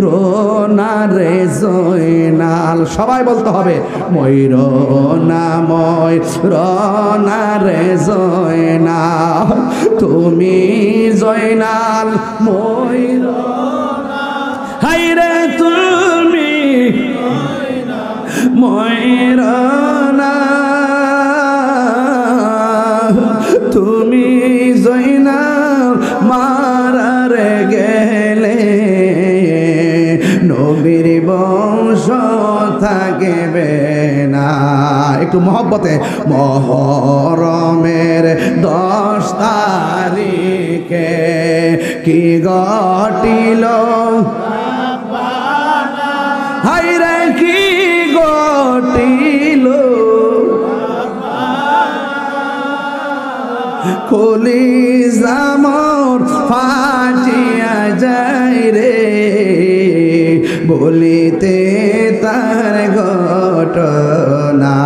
রোনা রে জয়নাল, সবাই বলতে হবে ময়ূর না ময়ূরনা রে জয়নাল, তুমি জয়নাল ময়ূরনা, হায়রে তুমি ময়ূরনা, তুমি জয়নাল মারারে গেলে নবীর বংশ থাকবে না। একটু মহব্বতে, মহরমের 10 তারিখে কি ঘটিল, হায়রে কি ঘটিল, কলিজা মোর ফাটিয়া যায় রে বলিতে তার ঘটনা।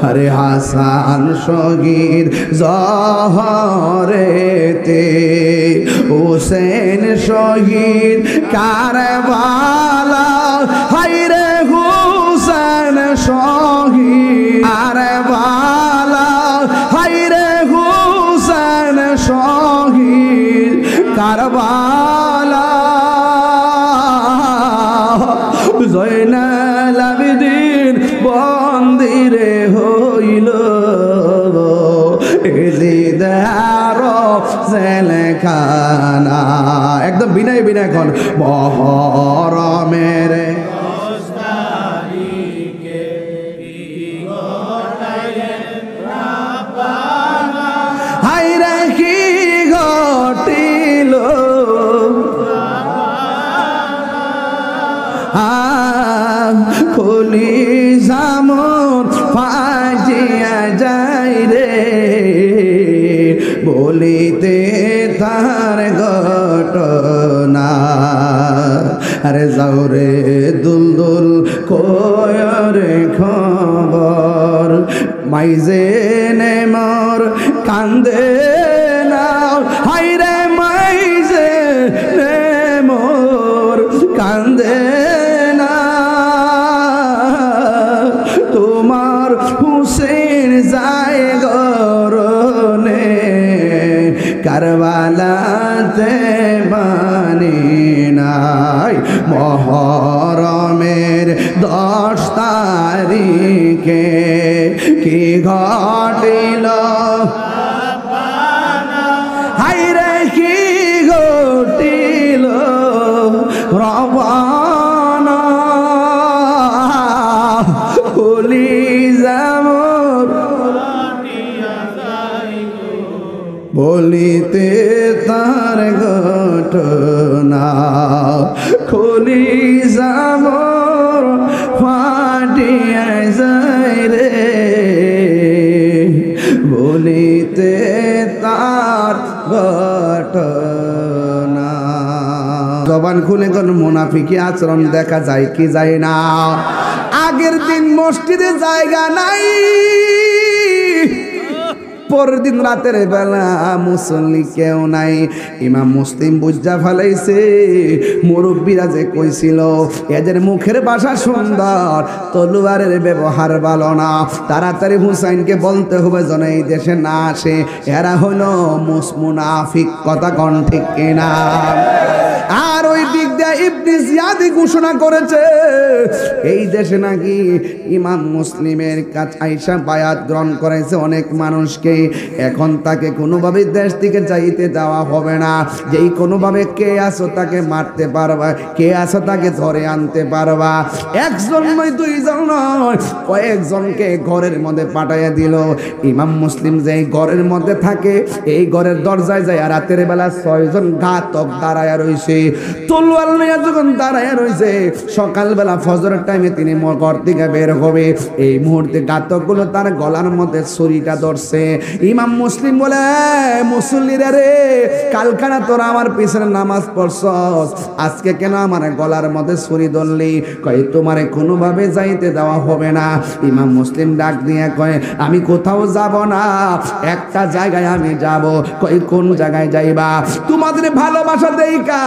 আরে হাসান শহীদ জহরেতে, হুসেন শহীদ কারবালা, হায়রে হুসেন শহীদ কারবালা, হায়রে হুসেন শহীদ কারবালা, জয়নাল আবেদিন বন্দিরে হইল দিদার জেলখানা। একদম বিনয় বিনয় এখন মহরমের হায়রে কি ঘটিল, কলিজা মোর ফাজিয়া যায় রে বলিতে তার ঘটনা। আরে যাও রে দুলদুল কয়রে খবর, মাইজে নে মোর কান্দে না, হায়রে মাইজে নে মোর কান্দে না, তোমার হুসেন যায় গরনে কারবালাতে বানি নাই। মহরমের 10 তারিখে কি ঘটিল, হায়রে কি ঘটিল, রবানা কলিজা মোর বলিতে তার ঘটনা, কলিজা মোর ফাটিয়া যায় রে বলিতে তার ঘটনা। জবান খুলে কোন মুনাফিকি আচরণ দেখা যায় কি যায় না। আগের দিন মসজিদে জায়গা নাই, পরের দিন রাতের বেলা মুসল্লি কেউ নাই। ইমাম মুসলিম বুঝা ফেলাইছে মুরব্বীরা যে কইছিল এদের মুখের ভাষা সুন্দর, তলোয়ারের ব্যবহার ভালো না, তাড়াতাড়ি হুসাইনকে বলতে হবে যেন এই দেশে না আসে। এরা হলো মুনাফিক, কথা কোন ঠিক কিনা। আর ওই দিক দিয়ে ইবনে জিয়াদি ঘোষণা করেছে এই দেশে নাকি ইমাম মুসলিমের কাছে আইসা বায়াত গ্রহণ করেছে অনেক মানুষকে, এখন তাকে কোনোভাবে দেশ থেকে যাইতে দেওয়া হবে না। যেই কোনোভাবে কে আসো তাকে মারতে পারবা, কে আসো তাকে ধরে আনতে পারবা। একজন নয়, দুইজন নয়, কয়েকজনকে ঘরের মধ্যে পাঠাইয়া দিল। ইমাম মুসলিম যে ঘরের মধ্যে থাকে এই ঘরের দরজায় যায় রাতের বেলা 6 জন ঘাতক দাঁড়ায়া রয়েছে। তলোয়ার নিয়ে যখন দাঁড়ায়া রয়েছে, সকালবেলা ফজরের টাইমে তিনি ঘর থেকে বের হবে, এই মুহূর্তে ঘাতকগুলো তার গলার মধ্যে ছুরিটা ধরছে। ইমাম মুসলিম বলে, মুসল্লিরা রে, কালকানা তোরা আমার পিছনে নামাজ পড়ছস, আজকে কেন আমার গলার মধ্যে ছুরি ধরলি? কয় তোমারে কোনোভাবে যাইতে দেওয়া হবে না। ইমাম মুসলিম ডাক দিয়ে কয় আমি কোথাও যাব না, একটা জায়গায় আমি যাব। কয় কোন জায়গায় যাইবা? তোমাদের ভালোবাসা দেইকা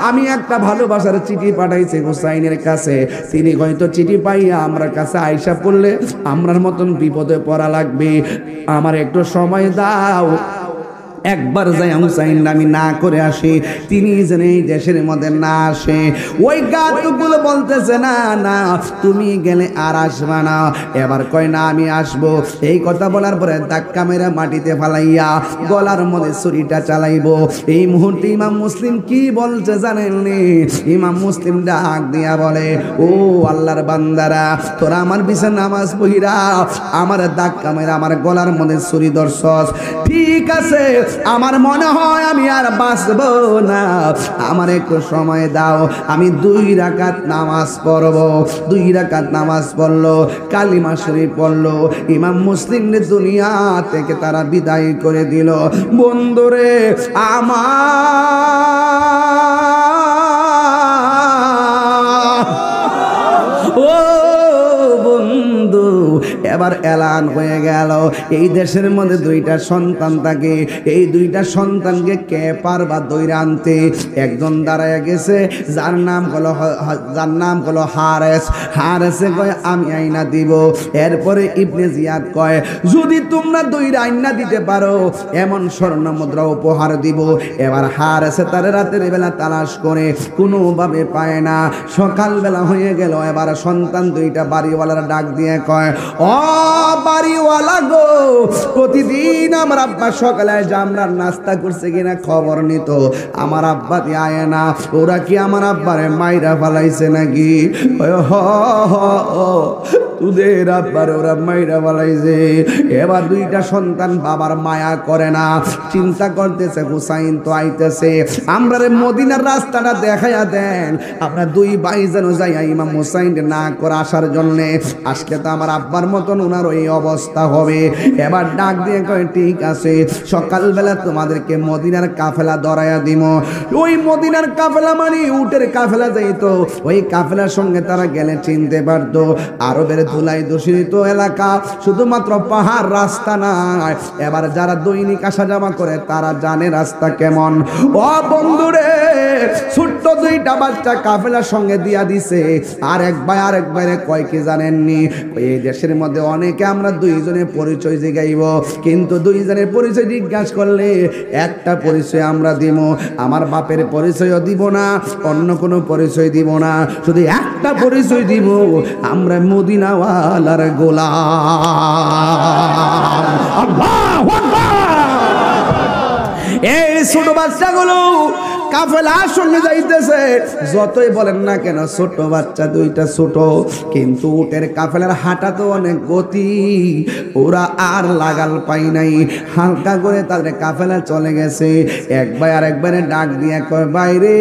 আমি একটা ভালোবাসা ভালোবাসার চিঠি পাঠাইছে হুসাইনের কাছে। তিনি হয়তো চিঠি পাইয়া আমরা কাছে আইসা পড়লে আমরার মতন বিপদে পড়া লাগবে, আমার একটু সময় দাও, একবার যাই হুসাইন আমি না করে আসি, তিনি যেন এই দেশের মধ্যে না আসে। ওই গাতগুলো বলতেছে না না তুমি গেলে আর আসবা না, এবার কয় না আমি আসবো। এই কথা বলার পরে ধাক্কা মেরে মাটিতে ফালাইয়া গলার মধ্যে ছুরিটা চালাইবো। এই মুহূর্তে ইমাম মুসলিম কি বলছে জানেননি? ইমাম মুসলিম ডাক দিয়া বলে, ও আল্লাহর বান্দারা, তোরা আমার পিছে নামাজ পড়িরা আমার ধাক্কা মেরে আমার গলার মধ্যে ছুরি ধরছস, ঠিক আছে, আমার মনে হয় আমি আর বাঁচব না, আমার একটু সময় দাও, আমি 2 রাকাত নামাজ পড়ব। 2 রাকাত নামাজ পড়লো, কালিমা শরীফ পড়লো, ইমাম মুসলিমের দুনিয়া থেকে তারা বিদায় করে দিল। বন্ধুরে বন্ধু, এবার এলান হয়ে গেল এই দেশের মধ্যে 2টা সন্তান থাকে, এই 2টা সন্তানকে কে পারবা দইরা আনতে? একজন দাঁড়ায় গেছে যার নাম হলো হারেস। হারেসে কয় আমি আইনা দিব। এরপরে ইবনে জিয়াদ কয় যদি তোমরা দইরা আইনা দিতে পারো এমন স্বর্ণ মুদ্রা উপহার দিব। এবার হারেসে তার রাতের বেলা তালাশ করে কোনোভাবে পায় না। সকালবেলা হয়ে গেল, এবার সন্তান 2টা বাড়িওয়ালার ডাক দিয়ে কয়, ও বাড়িওয়ালা গো, প্রতিদিন আমার আব্বা সকালে জামরার নাস্তা করছে কিনা খবর নিত, আমার আব্বা আয় না, ওরা কি আমার আব্বারে মাইরা ফালাইছে নাকি? তোদের আব্বার ওরা মাইরা ফালাইছে। এবার 2টা সন্তান বাবার মায়া করে না, চিন্তা করতেছে হুসাইন তো আইতেছে, আমরা মদিনার রাস্তাটা দেখাইয়া দেন, আমরা 2 ভাই যেন যাইয়া ইমাম হুসাইন না করে আসার জন্য, আজকে তো আমার আব্বার মতন ওনার ওই অবস্থা হবে। এবার ডাক দিয়ে কয় ঠিক আছে, সকালবেলা তোমাদেরকে মদিনার কাফেলা ধরাইয়া দিব। ওই মদিনার কাফেলা মানে উটের কাফেলা যাইতো, ওই কাফেলার সঙ্গে তারা গেলে চিনতে পারতো। আরবের ধুলাই দূষিত এলাকা, শুধুমাত্র পাহাড়, রাস্তা নাই। এবার যারা দৈনিক আসা যাওয়া করে তারা জানে রাস্তা কেমন। ও বন্ধুরে, ছোট্ট 2টা বাচ্চা কাফেলার সঙ্গে দিয়া দিছে। আর একবারে কয় কি জানেননি? এই দেশের মধ্যে অনেকে আমরা 2 জনের পরিচয় জিগাইব, কিন্তু 2 জনের পরিচয় জিজ্ঞাসা করলে একটা পরিচয় আমরা দিব, আমার বাপের পরিচয়ও দিব না, অন্য কোনো পরিচয় দিব না, শুধু একটা পরিচয় দিব, আমরা মদিনাওয়ালার গোলাম। আল্লাহু আকবার। এই ছোট বাচ্চাগুলো কাফেলার সঙ্গে যাইতেছে, যতই বলেন না কেন ছোট বাচ্চা 2টা ছোট, কিন্তু উটের কাফেলার হাঁটা তো অনেক গতি, ওরা আর লাগাল পাই নাই, হালকা করে তাদের কাফেলা চলে গেছে। এক ভাই আর একবারে ডাক দিয়ে কয়, বাইরে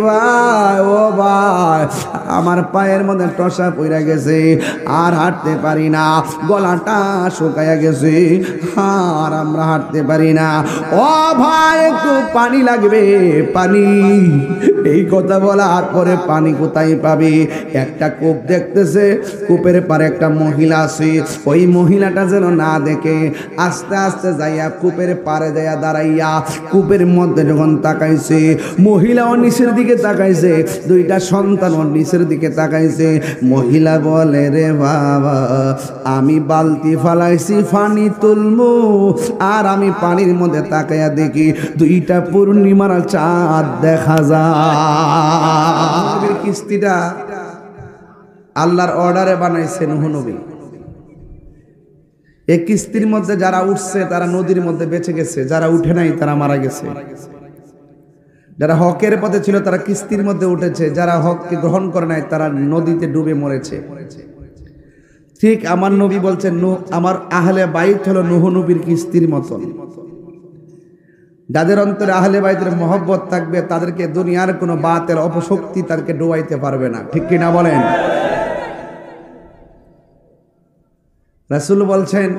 ভাই, ও ভাই, আমার পায়ের মধ্যে টসা পইরা গেছে, আর হাঁটতে পারি না, গলাটা শুকাইয়া গেছে, আর আমরা হাঁটতে পারি না, ও ভাই একটু পানি লাগবে, পানি। এই কথা বলার পরে পানি কোথায় পাবে? একটা কূপ দেখতেছে, কূপের পারে একটা মহিলা আছে, ওই মহিলাটা যেন না দেখে আস্তে আস্তে যাইয়া কূপের পারে যাইয়া দাঁড়াইয়া কূপের মধ্যে যখন তাকাইছে, মহিলাও নিচের দিকে তাকাইছে, 2টা সন্তানও নিচের দিকে তাকাইছে। মহিলা বলে, রে বাবা, আমি বালতি ফালাইছি পানি তুলমু, আর আমি পানির মধ্যে তাকাইয়া দেখি 2টা পূর্ণিমার চাঁদ দেখা যায়। কিস্তিটা আল্লাহর অর্ডারে বানাইছে নূহ নবী। এই কিস্তির মধ্যে যারা উঠছে তারা নদীর মধ্যে বেঁচে গেছে, যারা উঠে নাই তারা মারা গেছে। যারা হকের পথে ছিল তারা কিস্তির মধ্যে উঠেছে, যারা হককে গ্রহণ করে নাই তারা নদীতে ডুবে মরেছে। ঠিক আমার নবী বলছেন, আমার আহলে বাইত হলো নূহ নবীর কিস্তির মতন। যাদের অন্তরে আহলে বাইতের মহব্বত থাকবে তাদেরকে দুনিয়ার কোনো বাতের অপশক্তি তাদেরকে ডুবাইতে পারবে না, ঠিক কিনা বলেন? রাসূল বলছেন,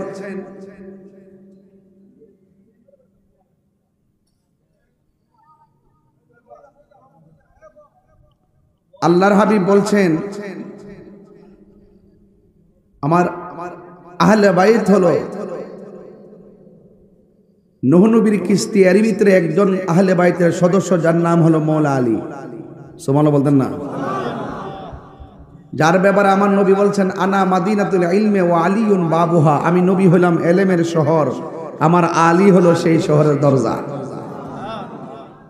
আল্লাহর হাবিব বলছেন, আমার আহলে বাইত হলো নূহ নবীর কিস্তি। এর ভিতরে একজন আহলে বাইতের সদস্য যার নাম হলো মৌলা আলী। সুবহানাল্লাহ বলতেন না? যার ব্যাপারে আমার নবী বলছেন আনা মাদিনাতুল ইলমে ওয়া আলিউন বাবুহা, আমি নবী হলাম এলেমের শহর, আমার আলী হলো সেই শহরের দরজা।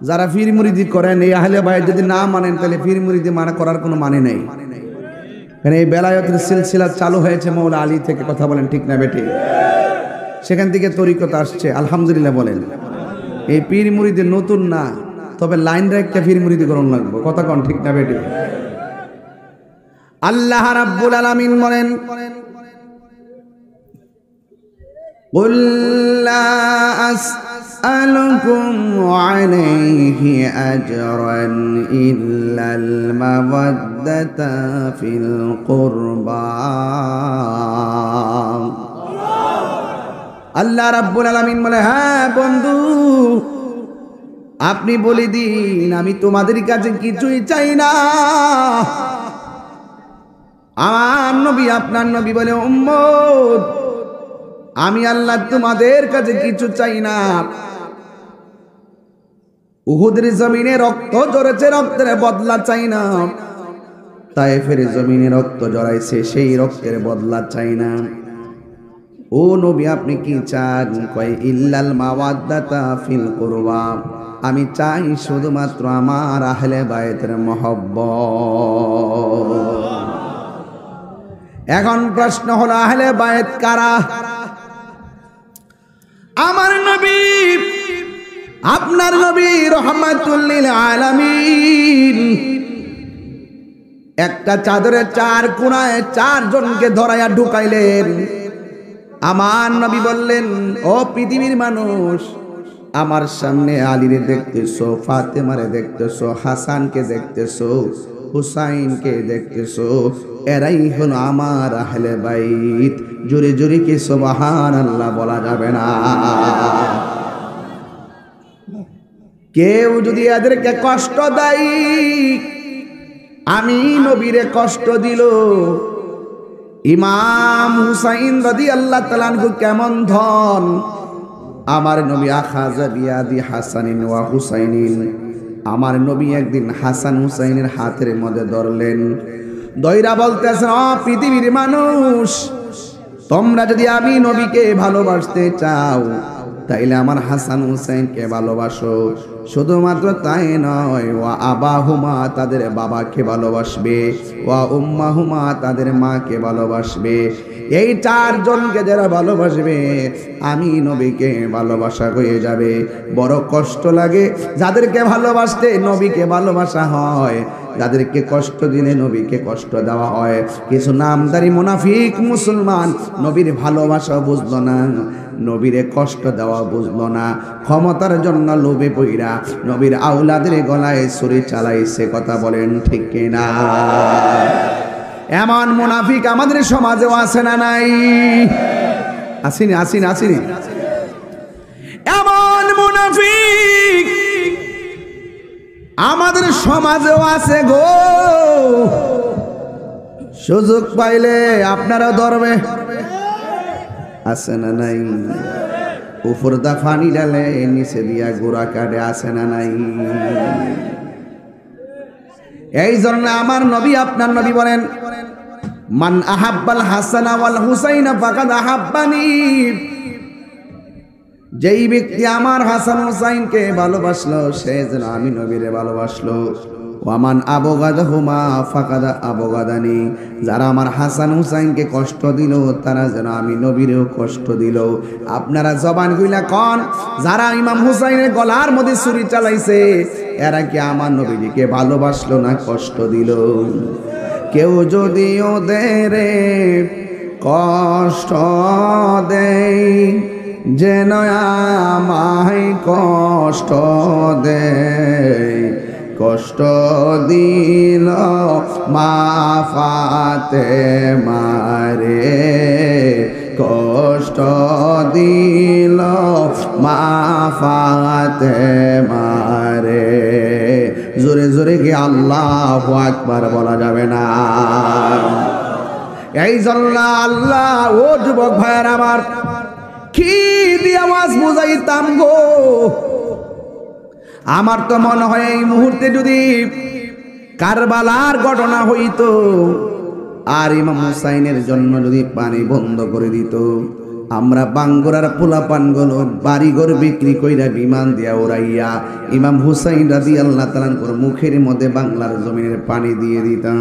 যারা পীর মুরিদি করেন এই আহলে বাইত যদি না মানেন তাহলে পীর মুরিদি মানা করার কোনো মানে নেই। কারণ এই বেলায়েতের সিলসিলা চালু হয়েছে মৌলা আলী থেকে, কথা বলেন ঠিক না বেঠিক? সেখান থেকে তরিকত আসছে, আলহামদুলিল্লাহ বলেন। এই পীর মুরিদি নতুন না, তবে লাইন রেখে পীর মুরিদি গ্রহণ লাগবে, কথা কন ঠিক না বেঠিক? আল্লাহ রাব্বুল আলামিন বলেন কুল লা আসআলুকুম আলাইহি আজরান ইল্লাল মাওয়াদ্দাতা ফিল কুরবা। আল্লাহ রাব্বুল আলামিন বলে, হ্যাঁ বন্ধু আপনি বলে দিন আমি তোমাদের কাছে কিছুই চাই না। আমার নবী আপনার নবী বলে, উম্মত আমি আল্লাহ তোমাদের কাছে কিছু চাই না। উহুদের জমিনে রক্ত ঝরেছে, রক্তের বদলা চাই না। তায়েফের জমিনে রক্ত ঝরাইছে, সেই রক্তের বদলা চাই না। ও নবী আপনি কি চান? কয় ইল্লাল মাওয়াদ্দাতা ফিল কুরবা, আমি চাই শুধুমাত্র আমার আহলে বায়তের মহব্বত। এখন প্রশ্ন হলো আহলে বায়ত কারা? আমার নবী আপনার নবী রহমাতুল লিল আলামিন একটা চাদরের চার কোণায় চারজনকে ধরাইয়া ঢুকাইলেন। আমার নবী বললেন, ও পৃথিবীর মানুষ, আমার সামনে আলীরে দেখতেছো, ফাতেমারে দেখতেছো, হাসানকে দেখতেছো, হুসাইনকে দেখতেছো, এরাই হলো আমার আহলে বাইত। জোরে জোরে কি সুবহানাল্লাহ বলা যাবে না? কেউ যদি এদেরকে কষ্ট দেয়, আমি নবীরে কষ্ট দিল। ইমাম হুসাইন রাদিয়াল্লাহু তাআলা আনহু কেমন ধন, আমার নবী আখাযা বিয়াদি হাসানিন ওয়া হুসাইনিন, আমার নবী একদিন হাসান হুসাইনের হাতের মধ্যে ধরলেন, দইরা বলতেছেন, ও পৃথিবীর মানুষ, তোমরা যদি আমি নবীকে ভালোবাসতে চাও তাইলে আমার হাসান হুসাইনকে ভালোবাসো। শুধুমাত্র তাই নয়, ওয়া আবাহুমা, তাদের বাবাকে ভালোবাসবে, ওয়া উম্মাহুমা, তাদের মাকে ভালোবাসবে। এই চারজনকে যারা ভালোবাসবে আমি নবীকে ভালোবাসা হয়ে যাবে। বড় কষ্ট লাগে যাদেরকে ভালোবাসতে নবীকে ভালোবাসা হয়, যাদেরকে কষ্ট দিলে নবীকে কষ্ট দেওয়া হয়। কিছু নামদারি মুনাফিক মুসলমান নবীর ভালোবাসা বুঝলো না, নবীরে কষ্ট দেওয়া বুঝলো না, ক্ষমতার জন্য লোভে পইরা নবীর আউলাদের গলায় ছুরি চালাইছে, কথা বলেন ঠিক কিনা? এমন মুনাফিক আমাদের সমাজেও আছে না নাই? আসেনি আসেনি আসেনি? এমন মুনাফিক আমাদের সমাজেও আছে গো। সুযোগ পাইলে আপনারা ধরবে, আছে না নাই? উপর দা ফানি ডালে নিচে দিয়া গোড়া কাটে, আছে না নাই? এই জন্য আমার নবী আপনার নবী বলেন, মান আহাব্বাল হাসানা ওয়াল হুসাইনা ফাকাদ আহাব্বানি, যেই ব্যক্তি আমার হাসান হুসাইনকে ভালোবাসলো সে যেন আমি নবীরে ভালোবাসলো। ওয়ামান আবগাদাহুমা ফাকাদ আবগাদানি, যারা আমার হাসান হুসাইনকে কষ্ট দিল তারা যেন আমি নবীরেও কষ্ট দিল। আপনারা জবান কইলা কোন, যারা ইমাম হুসাইনের গলার মধ্যে ছুরি চালাইছে এরা কি আমার নবীকে ভালোবাসলো না কষ্ট দিল? কেউ যদি ওদের কষ্ট দেয় যেন আমায় কষ্ট দেয়, কষ্ট দিল মা ফাতেমারে, কষ্ট দিল মা ফাতেমারে। জোরে জোরে কি আল্লাহু আকবার বলা যাবে না? এই জন্য আল্লাহ, ও যুবক ভাইয়ের আমার, কি দিয়ে আওয়াজ বুঝাইতাম গো। আমার তো মনে হয় এই মুহূর্তে যদি কারবালার ঘটনা হইতো আর ইমাম হুসাইনের জন্য যদি পানি বন্ধ করে দিত, আমরা বাঙ্গুরার পোলাপানগুলো বাড়িঘর বিক্রি কইরা বিমান দিয়া উড়াইয়া ইমাম হুসাইন রাদিয়াল্লাহু তাআলার মুখের মধ্যে বাংলার জমিনের পানি দিয়ে দিতাম।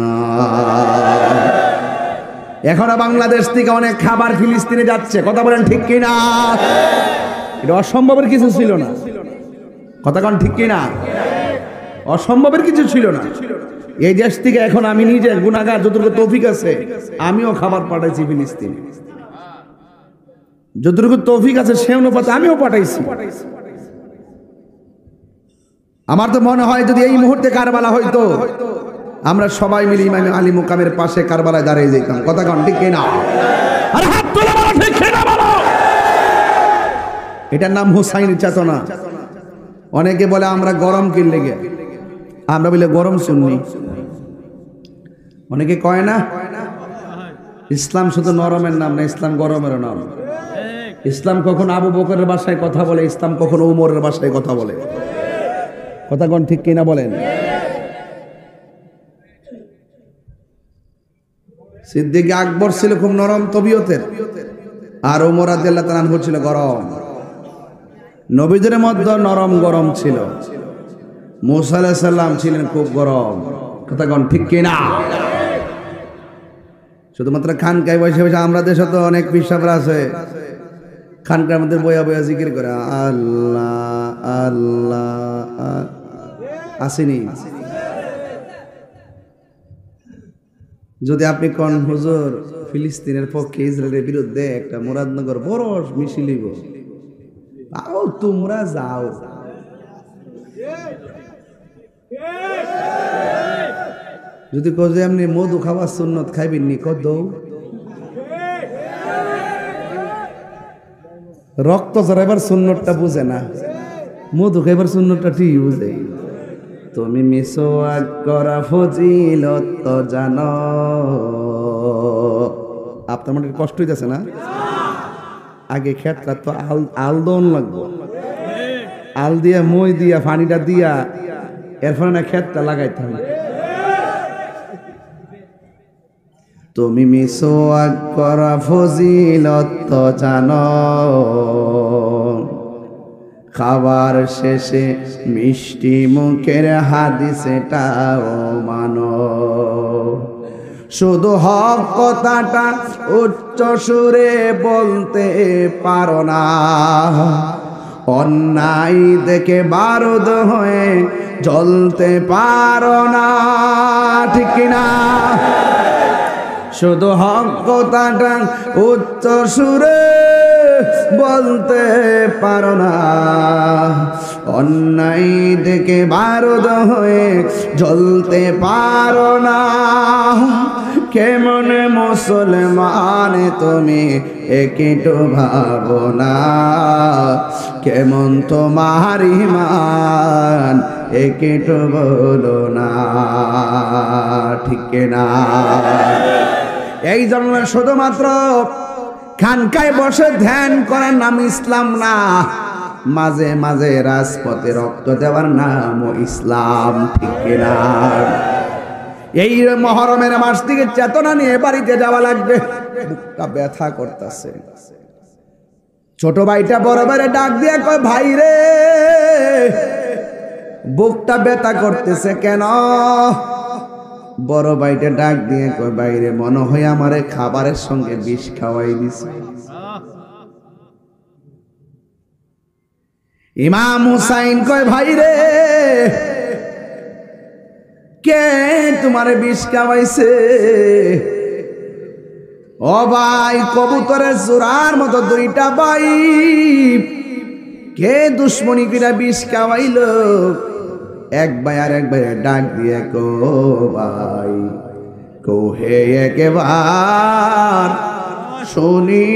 এখনো বাংলাদেশ থেকে অনেক খাবার ফিলিস্তিনে যাচ্ছে, কথা বলেন ঠিক কিনা? এটা অসম্ভবের কিছু ছিল না, কথা কোন ঠিক কিনা? অসম্ভবের কিছু ছিল না। এই দেশ থেকে এখন আমি নিজে গুনাহগার, যতটুকু তৌফিক আছে আমিও খাবার পাঠাইছি ফিলিস্তিনে, যতটুকু তৌফিক আছে সে অনুপাতে আমিও পাঠাইছি। আমার তো মনে হয় যদি এই মুহূর্তে কারবালা হইতো, আমরা সবাই মিলে ইমাম আলী মুকামের পাশে কারবালায় দাঁড়িয়ে যেতাম, কথা কোন ঠিক কিনা? আরে হাত তুলে বলো ঠিক কিনা বলো। এটার নাম হুসাইন চেতনা। অনেকে বলে আমরা গরম কি লেগে, আমরা বলে গরম শুননি। অনেকে কয় না ইসলাম শুধু নরমের নাম না, ইসলাম গরমের নাম। ইসলাম কখন আবু বকরের ভাষায় কথা বলে, ইসলাম কখনো উমরের ভাষায় কথা বলে, কথা কোন ঠিক কিনা বলেন? সিদ্দিক আকবর ছিল খুব নরম তবিয়তের, আর ওমর রাদিয়াল্লাহু তাআলা আনহু ছিল গরম। নবীদের মধ্যে নরম গরম ছিল। মুসা আলাইহিস সালাম ছিলেন খুব গরম, কথা কোন ঠিক কিনা? শুধুমাত্র খানকায় বসে বসে, আমরা দেশে তো অনেক পিসাবরা আছে, খানকার মধ্যে বয়া বয়া জিকির করে আল্লাহ আল্লাহ, আসেনি? যদি আপনি কোন হুজুর ফিলিস্তিনের পক্ষে ইসরায়েলের বিরুদ্ধে একটা মুরাদনগর বড় মিছিল হইব, আও তোমরা যাও, যদি কো যে এমনি মধু খাওয়ার সুন্নত খাইবেন নি, কত রক্ত ঝরাইবার সুন্নতটা বুঝে না, মধু খাইবার সুন্নতটা ঠিক বুঝে। তুমি মিসওয়াক করা ফজিলত তো জানো। আপনার মনে কষ্ট হইতেছে না? আগে ক্ষেতটা তো আলদন লাগবো, আল দিয়া মই দিয়া পানিটা দিয়া এরপরে না ক্ষেতটা লাগাইতে হবে। তুমি মিসওয়াক করা ফজিলত তো জানো, খাবার শেষে মিষ্টি মুখের হাদিসটাও মানো। শুধু হক কথাটা উচ্চ সুরে বলতে পারো না, অন্যায় দেখে বারুদ হয়ে জ্বলতে পারো না, ঠিক কিনা? শুধু হক কথাটা উচ্চ সুরে বলতে পারো না, অন্যায় দেখে বারুদ হয়ে জ্বলতে পারো না। কেমন মুসলমান তুমি একটু ভাবো না, কেমন তোমার ঈমান একটু বলো না, ঠিক না? এই জন্য শুধুমাত্র খানকায় বসে ধ্যান করার নাম ইসলাম না, মাঝে মাঝে রাজপথে রক্ত দেওয়ার নাম ইসলাম, ঠিক কিনা? এই মহরমের মাস থেকে চেতনা নিয়ে বাড়িতে যাওয়া লাগবে। বুকটা ব্যথা করতেছে। ছোট ভাইটা বড় ভাইরে ডাক দিয়ে কয়, ভাই রে বুকটা ব্যথা করতেছে কেন? বড় ভাইটা ডাক দিয়ে কয়, বাইরে মনে হয় আমারে খাবারের সঙ্গে বিষ খাওয়াই দিছে। ইমাম হুসাইন কয়, ভাই রে কে তোমারে বিষ খাওয়াইছে? ও ভাই, কবুতরের জোড়ার মতো দুইটা ভাই, কে দুশ্মনী কিরা বিষ খাওয়াইলো? এক ভাই আর এক ভাই ডাক দিয়ে কো, ভাই কোহে একবার শুনি,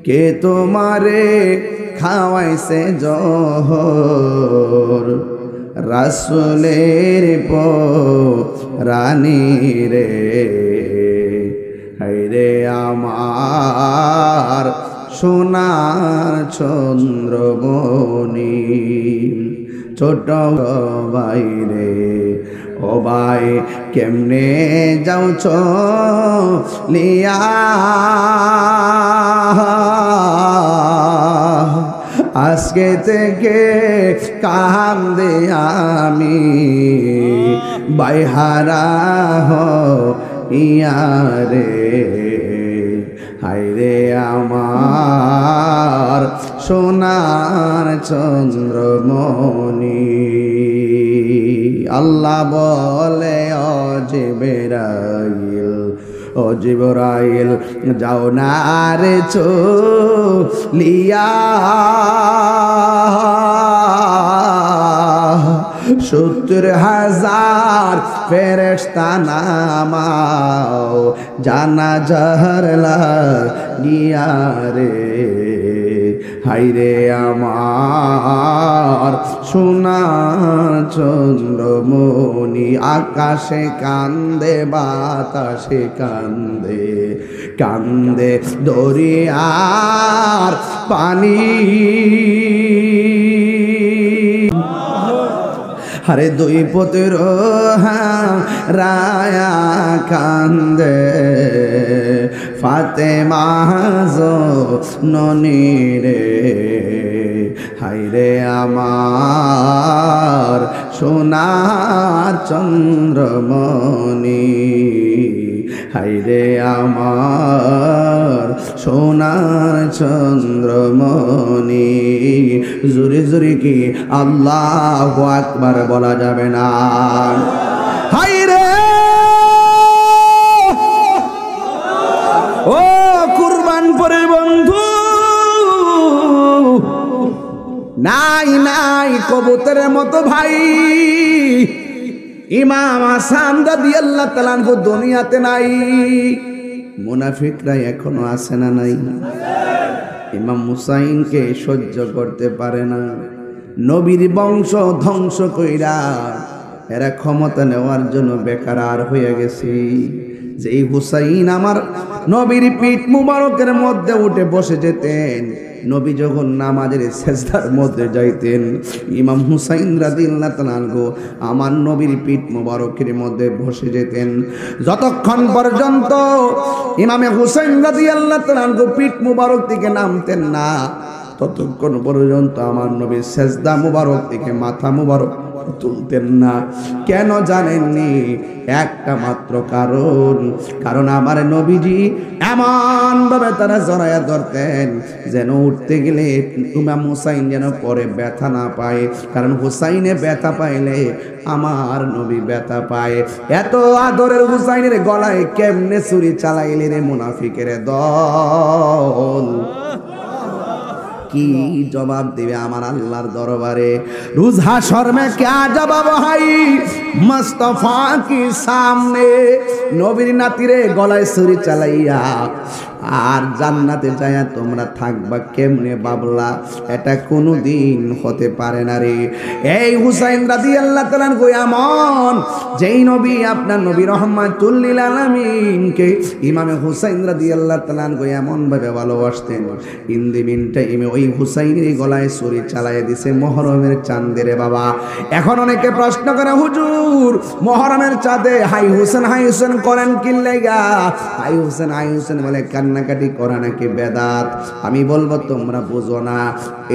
কে তোমারে খাওয়াইছে জহর? রাসূলের রানী রে, হায়রে আমার সোনার চন্দ্রমণি ছোট বাইরে ও ভাই কেমনে যাও চলিয়া আজকে থেকে কান্দে আমি বাইহারা ইয়ারে হায়রে আমার সোনার চন্দ্রমণি আল্লাহ বলে ও জিবরাইল যাও না রে চলিয়া 70,000 ফেরেশতা নামাও জানাজার লাগিয়া রে হায়রে আমার সোনার চন্দ্রমণি আকাশে কান্দে বাতাসে কান্দে কান্দে দরিয়ার পানি আরে দুই পুত্র রায়া কান্দে ফাতেমা ননি রে হায়রে আমার সোনার চন্দ্রমণি হায়রে আমার সোনার চন্দ্রমণি জোরে জোরে কি আল্লাহু আকবার বলা যাবে না হায়রে ও কুরবানপুরের বন্ধু নাই নাই কবুতরের মতো ভাই ইমাম হাসান রাদিয়াল্লাহু তাআলা আনহু দুনিয়াতে নাই মুনাফিকরা এখনো আছে না নাই ইমাম হুসাইনকে সহ্য করতে পারে না নবীর বংশ ধ্বংস কইরা এরা ক্ষমতা নেওয়ার জন্য বেকার হয়ে গেছে যে এই হুসাইন আমার নবীর পিঠ মুবারকের মধ্যে উঠে বসে যেতেন নবী যখন নামাজের সেজদার মধ্যে যাইতেন ইমাম হুসাইন রাদিয়াল্লাহু তাআলা আনহু আমার নবীর পিঠ মুবারকের মধ্যে বসে যেতেন যতক্ষণ পর্যন্ত ইমামে হুসাইন রাদিয়াল্লাহু তাআলা আনহু পিঠ মুবারক থেকে নামতেন না ততক্ষণ পর্যন্ত আমার নবীর সেজদা মুবারক থেকে মাথা মুবারক তুলতেন না কেন জানেননি একটা মাত্র কারণ আমার নবীজি এমন ভাবে তারা জড়ায়া ধরতেন যেন উঠতে গেলে ইমাম হুসাইন যেন পরে ব্যথা না পায় কারণ হুসাইনে ব্যথা পাইলে আমার নবী ব্যথা পায় এত আদরের হুসাইনের গলায় কেমনে ছুরি চালাইলে রে মুনাফিকের দল কি জবাব দিবে আমার আল্লাহর দরবারে রোজ হাশর মে क्या জবাব হাই মুস্তাফা কি সামনে নবীর নাতিরে গলায় ছুরি চালাইয়া আর জান্নাতে যায়া তোমরা থাকবা কেমনে বাবলা এটা কোনোদিন হতে পারে না রে এই হুসাইন রাদিয়াল্লাহু তাআলা আনহু এমন যেই নবী আপনার নবী রাহমাতুল লিল আলামিনকে ইমামে হুসাইন রাদিয়াল্লাহু তাআলা আনহু এমন ভাবে ভালোবাসতেন ইন দি মিন টাইমে ওই হুসাইনের গলায় ছুরি চালাইয়া দিছে মুহররমের চাঁদে রে বাবা এখন অনেকে প্রশ্ন করে হুজুর মুহররমের চাঁদে হাই হোসেন করেন কি লাগা হাই হোসেন বলে কান্নাকাটি করা নাকি বেদাত আমি বলবো তোমরা বুঝো না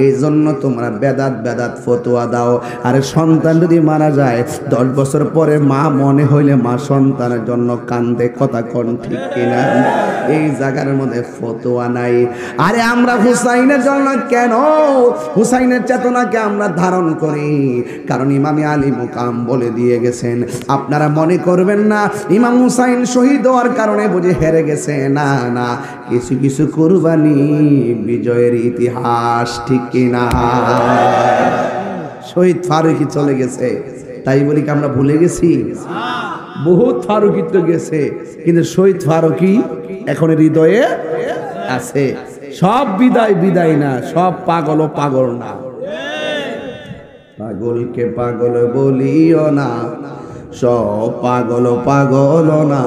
এই জন্য তোমরা বেদাত ফতোয়া দাও আরে সন্তান যদি মারা যায় 10 বছর পরে মা মনে হইলে মা সন্তানের জন্য কান্দে কথা কোন ঠিক কিনা এই জায়গার মধ্যে ফতোয়া নাই আরে আমরা হুসাইনের জন্য কেন হুসাইনের চেতনাকে আমরা ধারণ করি কারণ ইমাম আলী মুকাম বলে দিয়ে গেছেন আপনারা মনে করবেন না ইমাম হুসাইন শহীদ হওয়ার কারণে বুঝে হেরে গেছে না না কিছু কিছু কুরবানি বিজয়ের ইতিহাস ঠিক কিনা শহীদ ফারুকী চলে গেছে তাই বলি কি আমরা ভুলে গেছি বহুত ফারুকী তো গেছে কিন্তু শহীদ ফারুকী এখন হৃদয়ে আছে সব বিদায় না সব পাগল না পাগলকে পাগল বলিও না সব পাগল পাগল না,